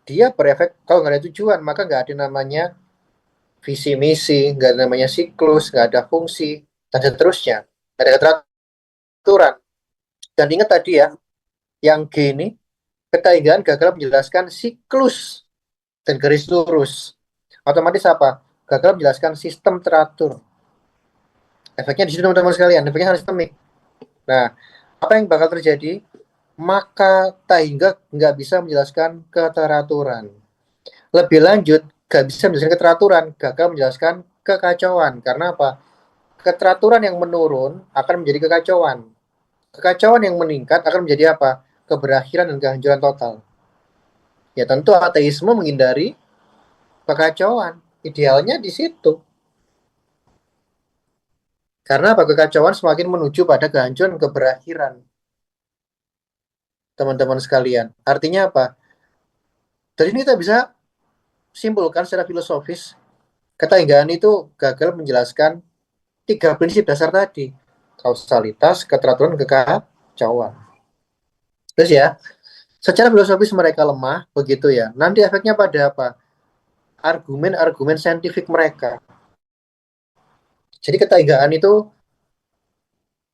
dia berefek kalau nggak ada tujuan, maka nggak ada namanya visi misi, nggak ada namanya siklus, nggak ada fungsi, dan seterusnya. Nggak ada keteraturan. Dan ingat tadi ya, yang G ini, ketahinggaan gagal menjelaskan siklus dan garis lurus. Otomatis apa? Gagal menjelaskan sistem teratur. Efeknya di situ teman-teman sekalian, efeknya harus sistemik. Nah, apa yang bakal terjadi? Maka tahingga nggak bisa menjelaskan keteraturan. Lebih lanjut, nggak bisa menjelaskan keteraturan, gagal menjelaskan kekacauan. Karena apa? Keteraturan yang menurun akan menjadi kekacauan. Kekacauan yang meningkat akan menjadi apa? Keberakhiran dan kehancuran total. Ya tentu ateisme menghindari kekacauan. Idealnya di situ. Karena apa? Kekacauan semakin menuju pada kehancuran keberakhiran. Teman-teman sekalian. Artinya apa? Dari ini kita bisa simpulkan secara filosofis, ketahinggaan itu gagal menjelaskan tiga prinsip dasar tadi. Kausalitas, keteraturan, kekacauan. Terus ya, secara filosofis mereka lemah, begitu ya. Nanti efeknya pada apa? Argumen-argumen saintifik mereka. Jadi ketahinggaan itu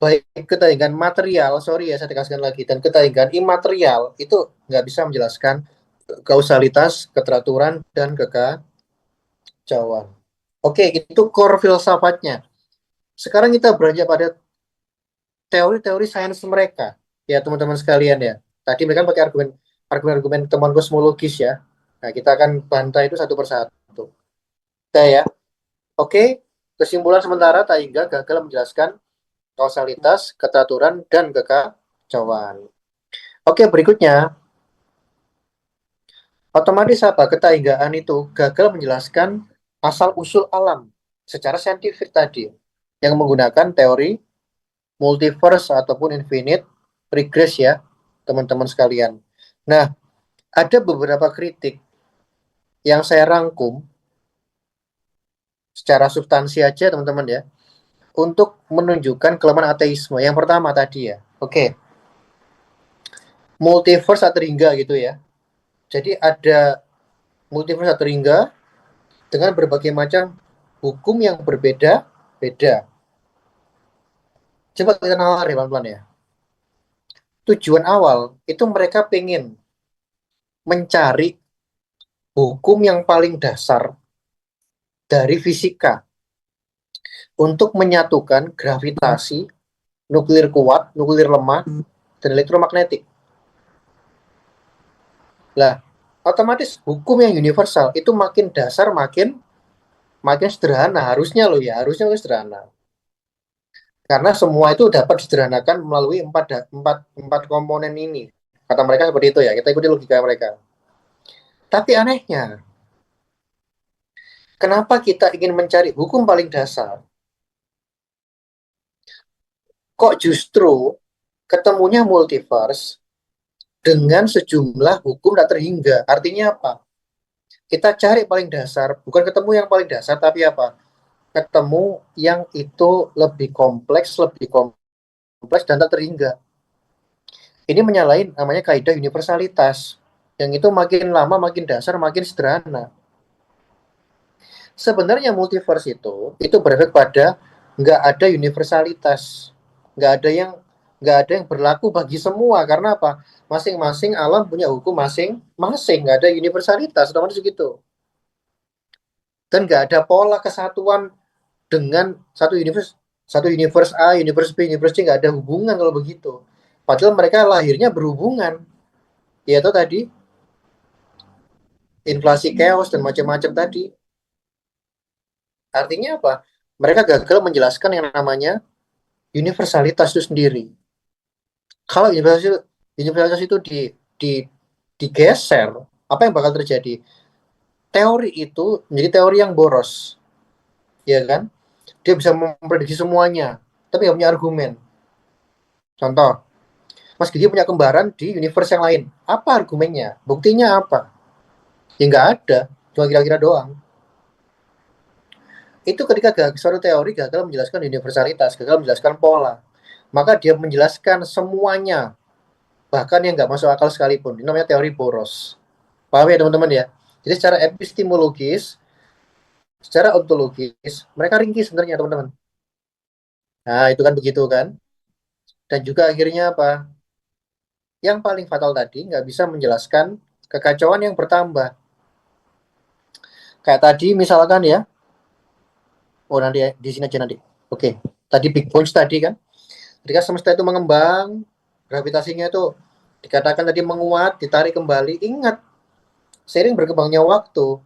baik ketahinggaan material, sorry ya saya tegaskan lagi, dan ketahinggaan imaterial itu nggak bisa menjelaskan kausalitas, keteraturan, dan kekacauan. Oke, itu core filsafatnya. Sekarang kita beranjak pada teori-teori sains mereka. Ya teman-teman sekalian ya. Tadi mereka pakai argumen-argumen temuan kosmologis ya. Nah, kita akan bantai itu satu persatu. Oke ya. Oke, kesimpulan sementara Taiga gagal menjelaskan kausalitas, keteraturan, dan kekacauan. Oke, berikutnya. Otomatis apa? Ketaigaan itu gagal menjelaskan asal-usul alam secara saintifik tadi. Yang menggunakan teori multiverse ataupun infinite regress ya, teman-teman sekalian. Nah, ada beberapa kritik yang saya rangkum secara substansi aja teman-teman ya, untuk menunjukkan kelemahan ateisme. Yang pertama tadi ya, oke, multiverse atau ringga gitu ya. Jadi ada multiverse atau ringga dengan berbagai macam hukum yang berbeda-beda. Coba kita nalar ya pelan-pelan ya. Tujuan awal itu mereka pengen mencari hukum yang paling dasar dari fisika untuk menyatukan gravitasi, nuklir kuat, nuklir lemah, dan elektromagnetik. Lah, otomatis hukum yang universal itu makin dasar, makin sederhana. Harusnya loh ya, harusnya lebih sederhana. Karena semua itu dapat disederhanakan melalui empat komponen ini. Kata mereka seperti itu ya, kita ikuti logika mereka. Tapi anehnya, kenapa kita ingin mencari hukum paling dasar? Kok justru ketemunya multiverse dengan sejumlah hukum tak terhingga? Artinya apa? Kita cari paling dasar, bukan ketemu yang paling dasar, tapi apa? Ketemu yang itu lebih kompleks dan tak terhingga. Ini menyalahin namanya kaidah universalitas. Yang itu makin lama, makin dasar, makin sederhana. Sebenarnya multiverse itu berefek pada nggak ada universalitas, nggak ada yang berlaku bagi semua. Karena apa? Masing-masing alam punya hukum masing-masing, nggak ada universalitas, otomatis gitu. Dan nggak ada pola kesatuan dengan satu universe A, universe B, universe C, nggak ada hubungan kalau begitu. Padahal mereka lahirnya berhubungan, yaitu tadi inflasi chaos dan macam-macam tadi. Artinya apa? Mereka gagal menjelaskan yang namanya universalitas itu sendiri. Kalau universalitas itu di digeser, apa yang bakal terjadi? Teori itu menjadi teori yang boros, ya kan? Dia bisa memprediksi semuanya, tapi nggak punya argumen. Contoh, Mas Gigi punya kembaran di universe yang lain. Apa argumennya? Buktinya apa? Ya nggak ada, cuma kira-kira doang. Itu ketika suatu teori gagal menjelaskan universalitas, gagal menjelaskan pola, maka dia menjelaskan semuanya, bahkan yang nggak masuk akal sekalipun. Ini namanya teori boros. Paham ya teman-teman ya? Jadi secara epistemologis, secara ontologis, mereka ringkih sebenarnya teman-teman. Nah itu kan begitu kan? Dan juga akhirnya apa? Yang paling fatal tadi nggak bisa menjelaskan kekacauan yang bertambah. Kayak tadi misalkan ya, oh nanti di sini aja nanti. Oke, tadi big points tadi kan. Ketika semesta itu mengembang, gravitasinya itu dikatakan tadi menguat, ditarik kembali. Ingat, seiring berkembangnya waktu,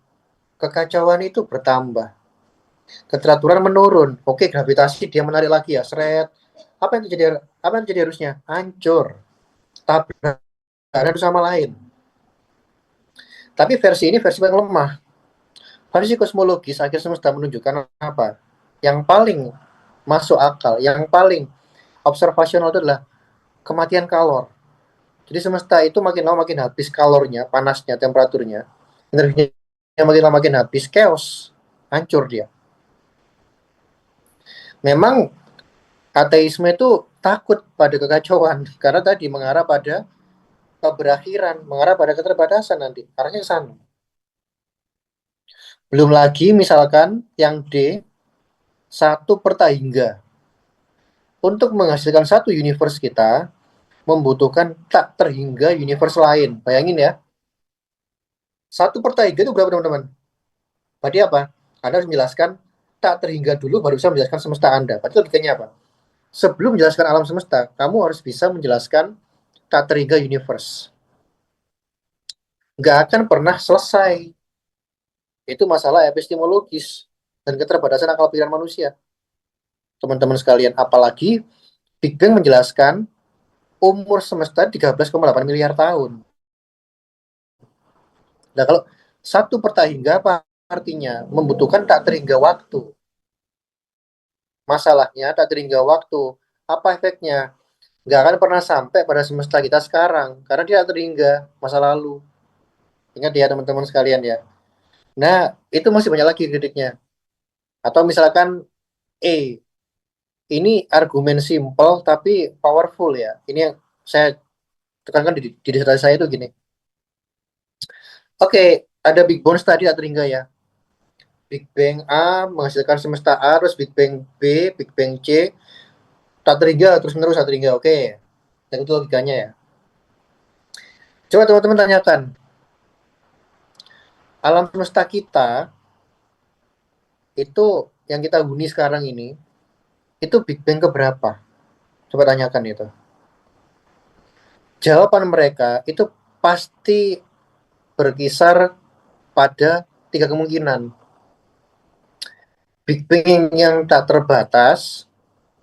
kekacauan itu bertambah. Keteraturan menurun. Oke, gravitasi dia menarik lagi ya, seret. Apa yang terjadi? Apa yang terjadi harusnya? Hancur. Tabrak satu sama lain. Tapi versi ini versi yang lemah. Versi kosmologis akhir semesta menunjukkan apa? Yang paling masuk akal, yang paling observasional itu adalah kematian kalor. Jadi semesta itu makin lama makin habis kalornya, panasnya, temperaturnya, energinya makin lama makin habis, chaos, hancur dia. Memang ateisme itu takut pada kekacauan karena tadi mengarah pada keberakhiran, mengarah pada keterbatasan nanti, arahnya ke sana. Belum lagi misalkan yang D, satu per hingga. Untuk menghasilkan satu universe kita, membutuhkan tak terhingga universe lain. Bayangin ya, satu per hingga itu berapa teman-teman? Berarti apa? Anda harus menjelaskan tak terhingga dulu baru bisa menjelaskan semesta Anda. Berarti logikanya apa? sebelum menjelaskan alam semesta, kamu harus bisa menjelaskan tak terhingga universe. Nggak akan pernah selesai. Itu masalah epistemologis dan keterbatasan akal pikiran manusia. Teman-teman sekalian, apalagi Big Bang menjelaskan umur semesta 13,8 miliar tahun. Nah, kalau satu per hingga apa artinya? Membutuhkan tak terhingga waktu. Masalahnya tak terhingga waktu. Apa efeknya? Nggak akan pernah sampai pada semesta kita sekarang. Karena dia tak terhingga masa lalu. Ingat ya teman-teman sekalian ya. Nah, itu masih banyak lagi kritiknya. Atau misalkan, ini argumen simple tapi powerful ya. Ini yang saya tekankan di disertasi saya itu gini. Oke, ada Big Bones tadi tak terhingga ya. Big Bang A menghasilkan semesta A, terus Big Bang B, Big Bang C, tak terhingga terus menerus tak terhingga. Oke, dan itu logikanya ya. Coba teman-teman tanyakan, alam semesta kita itu yang kita huni sekarang ini, itu Big Bang keberapa? Coba tanyakan itu. Jawaban mereka itu pasti berkisar pada 3 kemungkinan. Big Bang yang tak terbatas,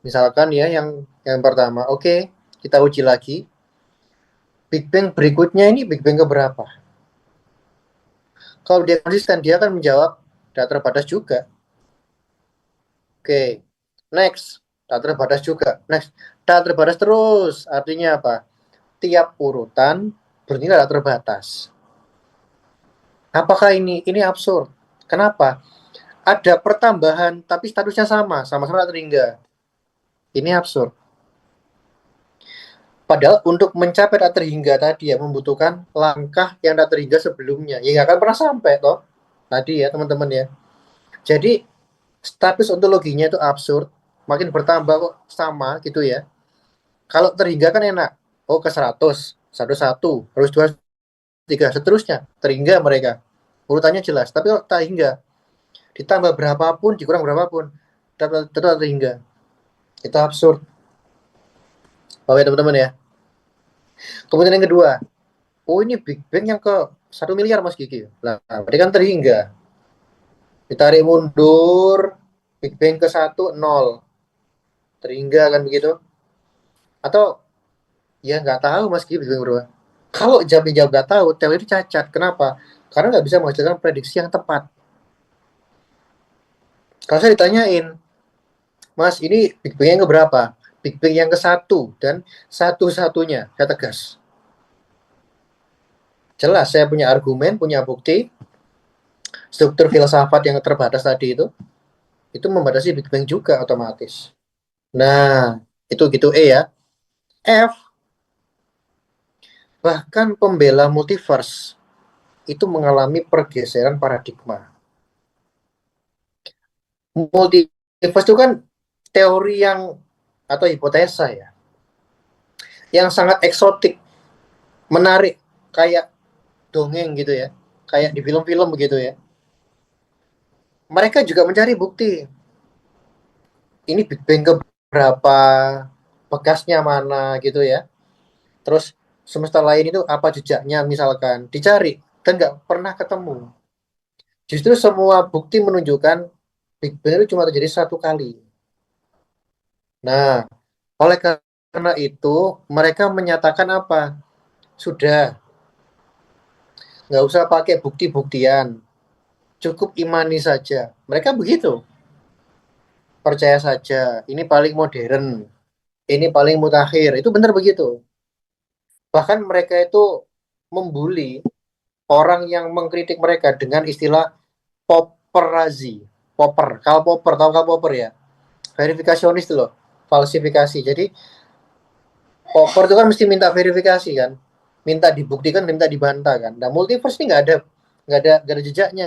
misalkan ya yang pertama, oke, kita uji lagi. Big Bang berikutnya ini Big Bang keberapa? Kalau dia konsisten, dia akan menjawab tak terbatas juga. Oke, next, tak terbatas juga. Next, tak terbatas terus. Artinya apa? Tiap urutan bernilai tak terbatas. Apakah ini absurd? Kenapa? Ada pertambahan tapi statusnya sama-sama tak terhingga. Ini absurd. Padahal untuk mencapai tak terhingga tadi ya membutuhkan langkah yang tak terhingga sebelumnya. Ya nggak akan pernah sampai toh. Tadi ya teman-teman ya. Jadi status ontologinya itu absurd. Makin bertambah kok sama gitu ya. Kalau terhingga kan enak. Oh ke 100, 101, harus 2, 3, seterusnya. Terhingga mereka. Urutannya jelas. Tapi kalau tak hingga, ditambah berapapun, dikurang berapapun, tetap terhingga. Itu absurd. Oke teman-teman ya. Kemudian yang kedua, oh ini Big Bang yang ke 1 miliar Mas Gigi. Nah, berarti kan terhingga. Ditarik mundur, Big Bang ke 1, 0. Terhingga kan begitu. Atau ya nggak tahu Mas Gigi Big Bang berapa. Kalau jawab nggak tahu, teori itu cacat. Kenapa? Karena nggak bisa menghasilkan prediksi yang tepat. Kalau saya ditanyain, Mas ini Big Bang yang keberapa? Big Bang yang ke-1 dan satu-satunya, saya tegas. Jelas saya punya argumen, punya bukti. Struktur filsafat yang terbatas tadi itu membatasi Big Bang juga otomatis. Nah, itu gitu ya. F, bahkan pembela multiverse itu mengalami pergeseran paradigma. Multiverse itu kan teori yang atau hipotesa ya, yang sangat eksotik, menarik, kayak dongeng gitu ya, kayak di film-film begitu ya. Mereka juga mencari bukti. Ini Big Bang keberapa, bekasnya mana gitu ya. Terus semesta lain itu apa jejaknya misalkan, dicari dan nggak pernah ketemu. Justru semua bukti menunjukkan Big Bang itu cuma terjadi 1 kali. Nah, oleh karena itu mereka menyatakan apa? Sudah, nggak usah pakai bukti-buktian, cukup imani saja. Mereka begitu, percaya saja. Ini paling modern, ini paling mutakhir. Itu benar begitu. Bahkan mereka itu membuli orang yang mengkritik mereka dengan istilah Popperazi. Karl Popper, tahu Karl Popper ya? Verifikasionis itu loh, falsifikasi. Jadi Popper itu kan mesti minta verifikasi kan, minta dibuktikan, minta dibantah kan. Nah multiverse ini nggak ada jejaknya,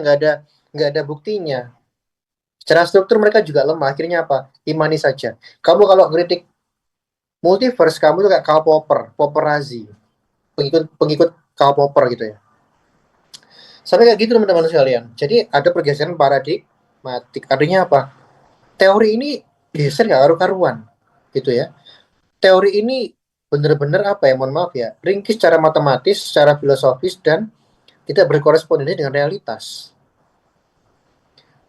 nggak ada buktinya. Secara struktur mereka juga lemah. Akhirnya apa? Imani saja. Kamu kalau kritik multiverse, kamu tuh kayak Karl Popper, Popperazi, pengikut Karl Popper gitu ya. Sampai kayak gitu teman-teman sekalian. Jadi ada pergeseran paradigmatik. Artinya apa? Teori ini geser nggak karu-karuan. gitu ya. Teori ini benar-benar apa ya, mohon maaf ya, ringkis secara matematis, secara filosofis, dan tidak berkorespondensi dengan realitas.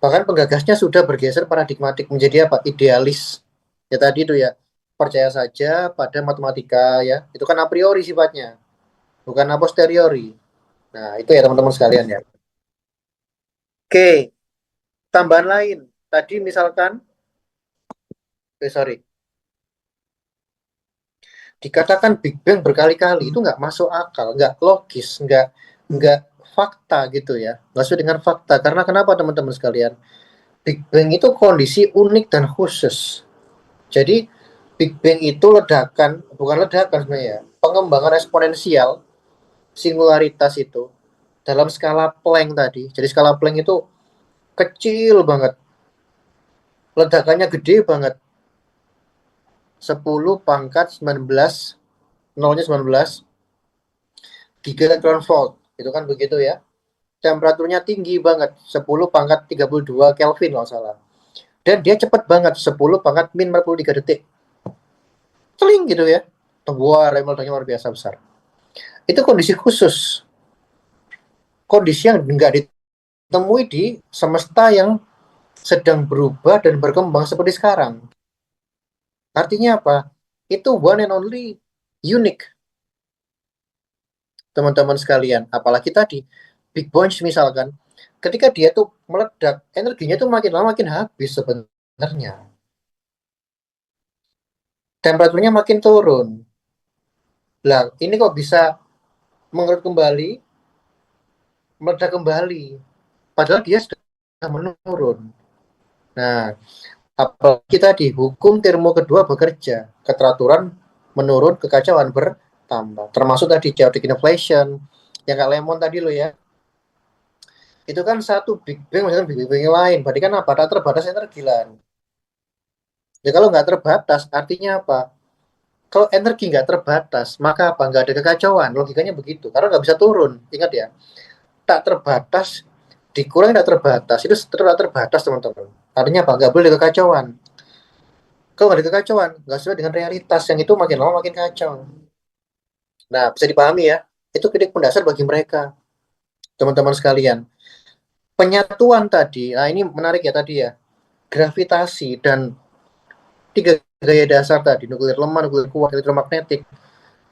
Bahkan penggagasnya sudah bergeser paradigmatik menjadi apa? Idealis. Ya tadi itu ya, percaya saja pada matematika ya. Itu kan a priori sifatnya, bukan a posteriori. Nah, itu ya teman-teman sekalian ya. Oke, tambahan lain. Tadi misalkan, sorry, dikatakan Big Bang berkali-kali itu nggak masuk akal, nggak logis, nggak fakta gitu ya, nggak sesuai dengan fakta. Karena kenapa teman-teman sekalian? Big Bang itu kondisi unik dan khusus. Jadi Big Bang itu ledakan, bukan ledakan sebenarnya, pengembangan eksponensial singularitas itu dalam skala Planck tadi. Jadi skala Planck itu kecil banget, ledakannya gede banget, 10 pangkat 19, nolnya 19 gigaelectron volt. Itu kan begitu ya. Temperaturnya tinggi banget, 10 pangkat 32 Kelvin kalau salah. Dan dia cepat banget, 10 pangkat min 43 detik. Celing gitu ya. Wah, levelnya luar biasa besar. Itu kondisi khusus. Kondisi yang nggak ditemui di semesta yang sedang berubah dan berkembang seperti sekarang. Artinya apa? Itu one and only unique, teman-teman sekalian. Apalagi tadi, Big Bunch misalkan, ketika dia tuh meledak, energinya tuh makin lama makin habis sebenarnya. Temperaturnya makin turun. Lah, ini kok bisa menurut kembali, meledak kembali. Padahal dia sudah menurun. Nah, apalagi tadi, hukum termo kedua bekerja. Keteraturan menurun, kekacauan bertambah. Termasuk tadi chaotic inflation, yang Kak Lemon tadi lo ya. Itu kan satu Big Bang, misalkan Big Bang yang lain. Berarti kan apa? Tak terbatas energi lah. Ya kalau nggak terbatas, artinya apa? Kalau energi nggak terbatas, maka apa? Nggak ada kekacauan. Logikanya begitu. Karena nggak bisa turun. Ingat ya, tak terbatas dikurangi tak terbatas itu tak terbatas teman-teman. Artinya apa? Nggak boleh ada kekacauan. Kalau nggak ada kekacauan, nggak sesuai dengan realitas yang itu makin lama makin kacau. Nah, bisa dipahami ya. Itu kritik mendasar bagi mereka, teman-teman sekalian. Penyatuan tadi, nah ini menarik ya tadi ya. Gravitasi dan tiga gaya dasar tadi, nuklir lemah, nuklir kuat, elektromagnetik,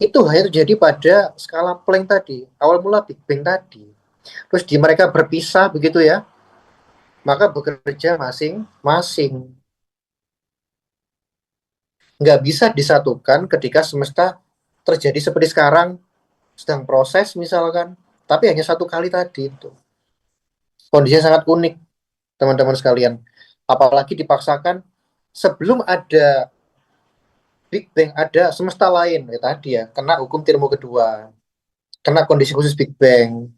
itu hanya terjadi pada skala Planck tadi, awal mula Big Bang tadi. Terus di mereka berpisah begitu ya, maka bekerja masing-masing. Nggak bisa disatukan ketika semesta terjadi seperti sekarang, sedang proses misalkan, tapi hanya satu kali tadi itu. Kondisinya sangat unik, teman-teman sekalian. Apalagi dipaksakan sebelum ada Big Bang, ada semesta lain, ya tadi ya, kena hukum termo kedua, kena kondisi khusus Big Bang.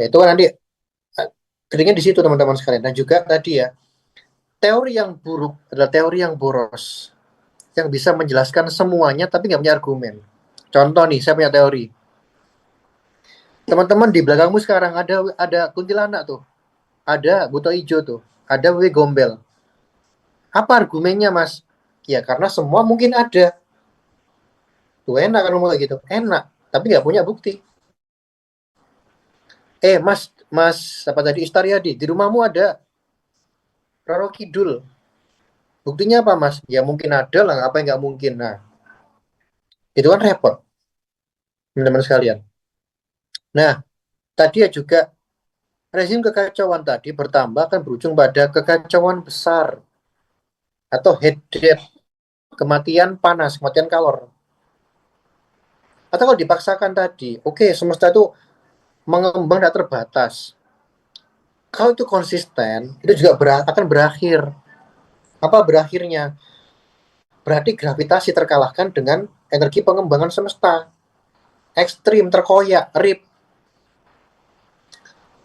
Ya, itu kan nanti keringnya di situ teman-teman sekalian. Dan juga tadi ya, teori yang buruk adalah teori yang boros, yang bisa menjelaskan semuanya tapi nggak punya argumen. Contoh nih, saya punya teori. Teman-teman di belakangmu sekarang ada kuntilanak tuh, ada buto hijau tuh, ada wewe gombel. Apa argumennya mas? Ya karena semua mungkin ada. Tuh enak kan ngomong kayak gitu, enak, tapi nggak punya bukti. Mas, mas apa tadi Istariadi, di rumahmu ada Roro Kidul. Buktinya apa mas? Ya mungkin ada lah, apa yang nggak mungkin. Nah, itu kan repot, teman-teman sekalian. Nah, tadi ya juga rezim kekacauan tadi bertambah akan berujung pada kekacauan besar atau heat death, kematian panas, kematian kalor. Atau kalau dipaksakan tadi, oke, semesta itu mengembang tidak terbatas. Kalau itu konsisten, itu juga akan berakhir. Apa berakhirnya? Berarti gravitasi terkalahkan dengan energi pengembangan semesta. Ekstrim, terkoyak, rip.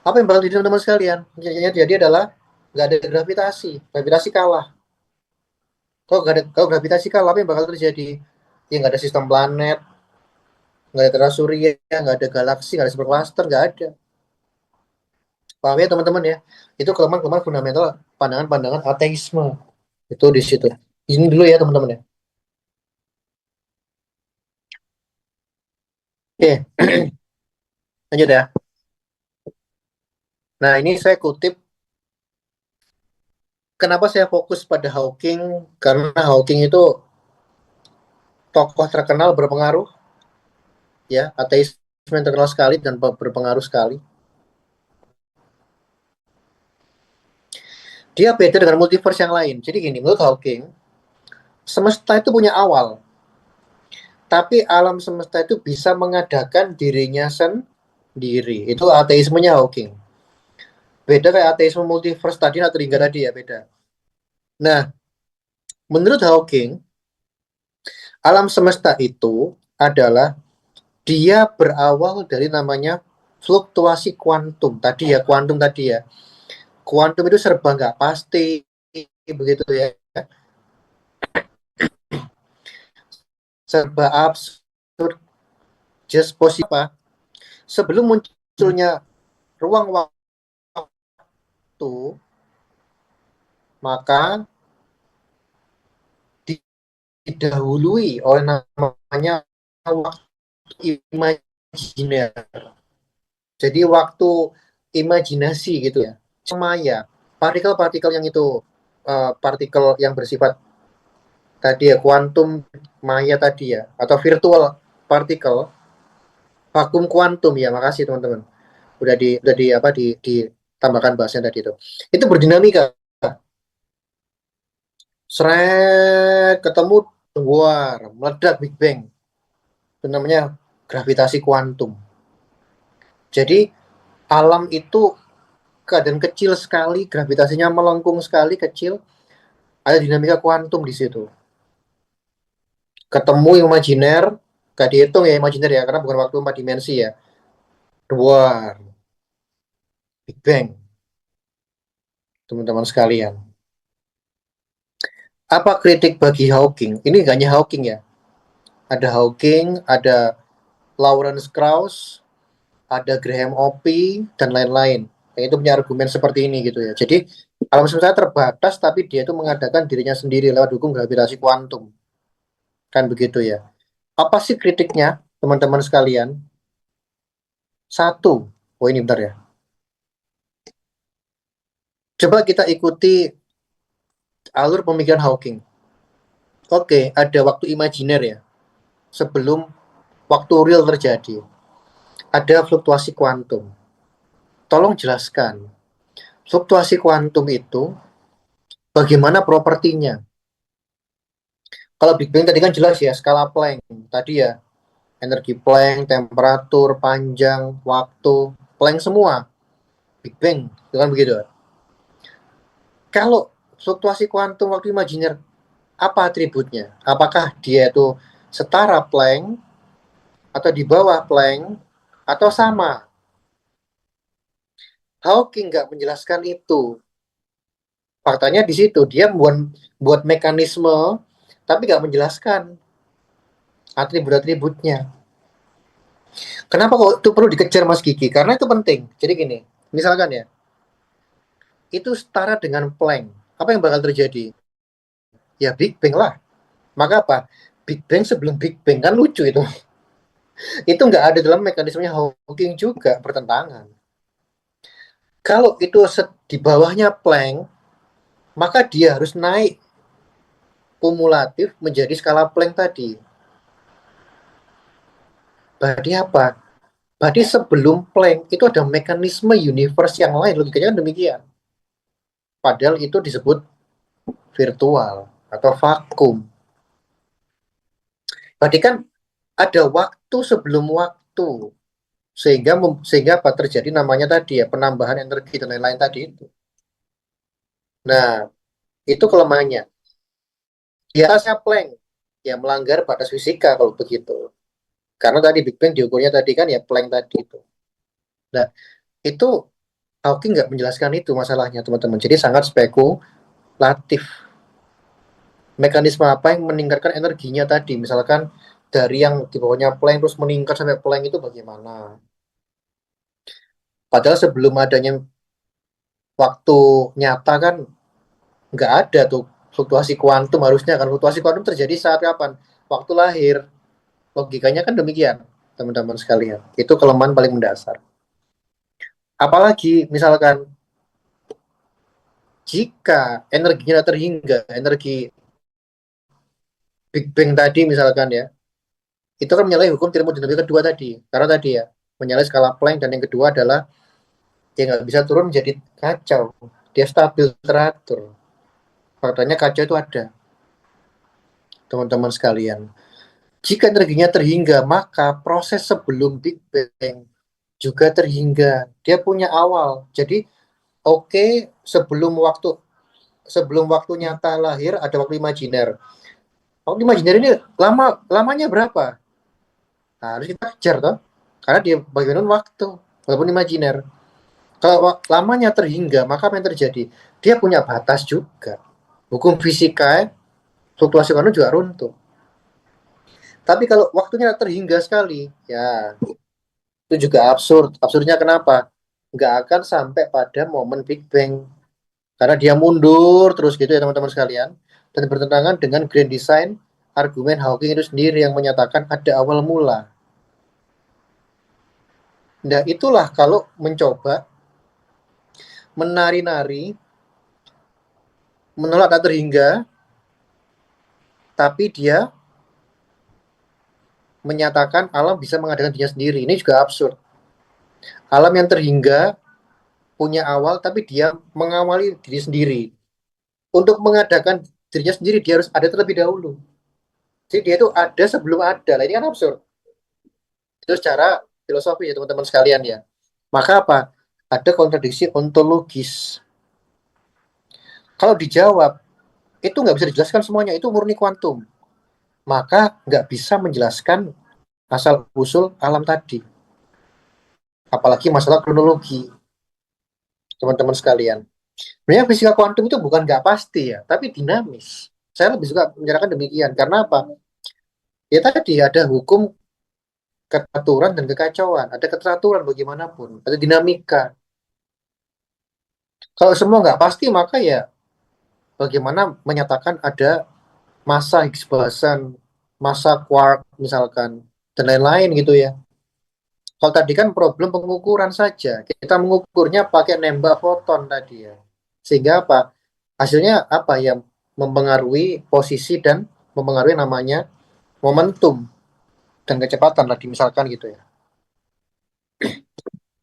Apa yang bakal terjadi teman-teman sekalian? Yang jadi adalah nggak ada gravitasi. Gravitasi kalah. Kalau gravitasi kalah, apa yang bakal terjadi? Ya nggak ada sistem planet, nggak ada tera surya, nggak ada galaksi, nggak ada supercluster, nggak ada. Paham ya teman-teman ya? Itu kelemahan-kelemahan fundamental pandangan-pandangan ateisme. Itu di situ. Ini dulu ya teman-teman ya. Oke, lanjut ya. Nah, ini saya kutip, kenapa saya fokus pada Hawking, karena Hawking itu tokoh terkenal berpengaruh, ya, ateisme yang terkenal sekali dan berpengaruh sekali. Dia beda dengan multiverse yang lain. Jadi gini, menurut Hawking, semesta itu punya awal, tapi alam semesta itu bisa mengadakan dirinya sendiri. Itu ateismenya Hawking. Beda kayak ateisme multiverse tadi atau Lingga tadi ya, beda. Nah, menurut Hawking, alam semesta itu adalah dia berawal dari namanya fluktuasi kuantum. Tadi ya, kuantum tadi ya. Kuantum itu serba nggak pasti, begitu ya. Serba absurd, just possible. Sebelum munculnya ruang waktu, maka didahului oleh namanya waktu imajiner. Jadi waktu imajinasi gitu ya. Maya, partikel-partikel yang itu partikel yang bersifat tadi ya kuantum maya tadi ya, atau virtual partikel, vakum kuantum ya. Makasih teman-teman. Udah di apa ditambahkan bahasanya tadi itu. Itu berdinamika. Seret ketemu luar, meledak Big Bang. Itu namanya gravitasi kuantum. Jadi alam itu keadaan kecil sekali, gravitasinya melengkung sekali, kecil, ada dinamika kuantum di situ. Ketemu imajiner, gak dihitung ya imajiner ya, karena bukan waktu 4 dimensi ya. Luar, Big Bang, teman-teman sekalian. Apa kritik bagi Hawking? Ini gak hanya Hawking ya. Ada Hawking, ada Lawrence Krauss, ada Graham Oppy, dan lain-lain. Yang itu punya argumen seperti ini gitu ya. Jadi alam semesta terbatas, tapi dia itu mengadakan dirinya sendiri lewat hukum gravitasi kuantum. Kan begitu ya. Apa sih kritiknya, teman-teman sekalian? Satu, oh ini bentar ya. Coba kita ikuti alur pemikiran Hawking. Oke, ada waktu imajiner ya. Sebelum waktu real terjadi. Ada fluktuasi kuantum. Tolong jelaskan, fluktuasi kuantum itu bagaimana propertinya? Kalau Big Bang tadi kan jelas ya, skala Planck. Tadi ya, energi Planck, temperatur, panjang, waktu, Planck semua. Big Bang, itu kan begitu. Kalau fluktuasi kuantum waktu imajiner, apa atributnya? Apakah dia itu setara Planck, atau di bawah Planck, atau sama? Hawking nggak menjelaskan itu. Faktanya di situ, dia buat mekanisme, tapi nggak menjelaskan atribut-atributnya. Kenapa kok itu perlu dikejar Mas Gigi? Karena itu penting. Jadi gini, misalkan ya, itu setara dengan Planck. Apa yang bakal terjadi? Ya Big Bang lah. Maka apa? Big Bang sebelum Big Bang, kan lucu itu. Itu nggak ada dalam mekanismenya Hawking juga, bertentangan. Kalau itu di bawahnya Planck, maka dia harus naik kumulatif menjadi skala Planck tadi. Berarti apa? Berarti sebelum Planck itu ada mekanisme universe yang lain, logikanya kan demikian. Padahal itu disebut virtual atau vakum. Berarti kan ada waktu sebelum waktu, sehingga apa terjadi namanya tadi ya, penambahan energi dan lain-lain tadi itu. Nah, itu kelemahannya. Di atasnya Planck, ya melanggar batas fisika kalau begitu. Karena tadi Big Bang diukurnya tadi kan ya Planck tadi itu. Nah, itu Hawking nggak menjelaskan itu masalahnya teman-teman. Jadi sangat spekulatif. Mekanisme apa yang meningkatkan energinya tadi? Misalkan dari yang di bawahnya Planck terus meningkat sampai Planck itu bagaimana? Padahal sebelum adanya waktu nyata kan nggak ada tuh fluktuasi kuantum harusnya kan. Fluktuasi kuantum terjadi saat kapan? Waktu lahir. Logikanya kan demikian, teman-teman sekalian. Itu kelemahan paling mendasar. Apalagi misalkan jika energinya terhingga, energi Big Bang tadi misalkan ya, itu kan menyalahi hukum termodinamika kedua tadi. Karena tadi ya, menyalahi skala Planck, dan yang kedua adalah dia nggak bisa turun menjadi kacau. Dia stabil, teratur. Faktanya kacau itu ada, teman-teman sekalian. Jika energinya terhingga, maka proses sebelum Big Bang juga terhingga. Dia punya awal. Jadi, oke, sebelum waktu nyata lahir ada waktu imajiner. Waktu imajiner ini lamanya berapa? Nah, harus kita kejar toh. Karena dia bagian waktu, walaupun imajiner. Kalau lamanya terhingga, maka apa yang terjadi? Dia punya batas juga. Hukum fisika, fluktuasi kuantum juga runtuh. Tapi kalau waktunya terhingga sekali, ya itu juga absurd. Absurdnya kenapa? Nggak akan sampai pada momen Big Bang. Karena dia mundur terus gitu ya teman-teman sekalian. Dan bertentangan dengan grand design argumen Hawking itu sendiri yang menyatakan ada awal mula. Nah itulah kalau mencoba menari-nari, menolak tak terhingga, tapi dia menyatakan alam bisa mengadakan dirinya sendiri. Ini juga absurd. Alam yang terhingga punya awal, tapi dia mengawali diri sendiri. Untuk mengadakan dirinya sendiri, dia harus ada terlebih dahulu. Jadi dia itu ada sebelum ada. Nah, ini kan absurd. Itu secara filosofi ya teman-teman sekalian ya. Maka apa? Ada kontradiksi ontologis. Kalau dijawab, itu nggak bisa dijelaskan semuanya. Itu murni kuantum. Maka nggak bisa menjelaskan asal-usul alam tadi. Apalagi masalah kronologi, teman-teman sekalian. Sebenarnya fisika kuantum itu bukan nggak pasti ya, tapi dinamis. Saya lebih suka menyerahkan demikian. Karena apa? Ya tadi ada hukum keteraturan dan kekacauan. Ada keteraturan bagaimanapun. Ada dinamika. Kalau semua nggak pasti, maka ya bagaimana menyatakan ada massa Higgs boson, massa quark misalkan, dan lain-lain gitu ya. Kalau tadi kan problem pengukuran saja. Kita mengukurnya pakai nembak foton tadi ya. Sehingga apa? Hasilnya apa ya? Mempengaruhi posisi dan mempengaruhi namanya momentum dan kecepatan tadi misalkan gitu ya.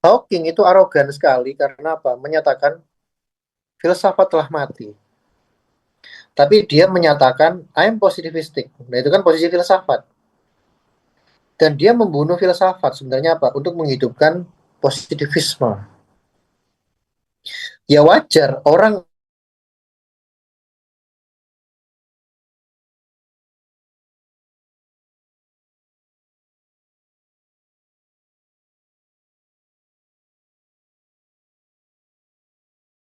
Hawking itu arogan sekali karena apa? Menyatakan filsafat telah mati. Tapi dia menyatakan I'm positivistic. Nah itu kan posisi filsafat. Dan dia membunuh filsafat sebenarnya apa? Untuk menghidupkan positivisme. Ya wajar orang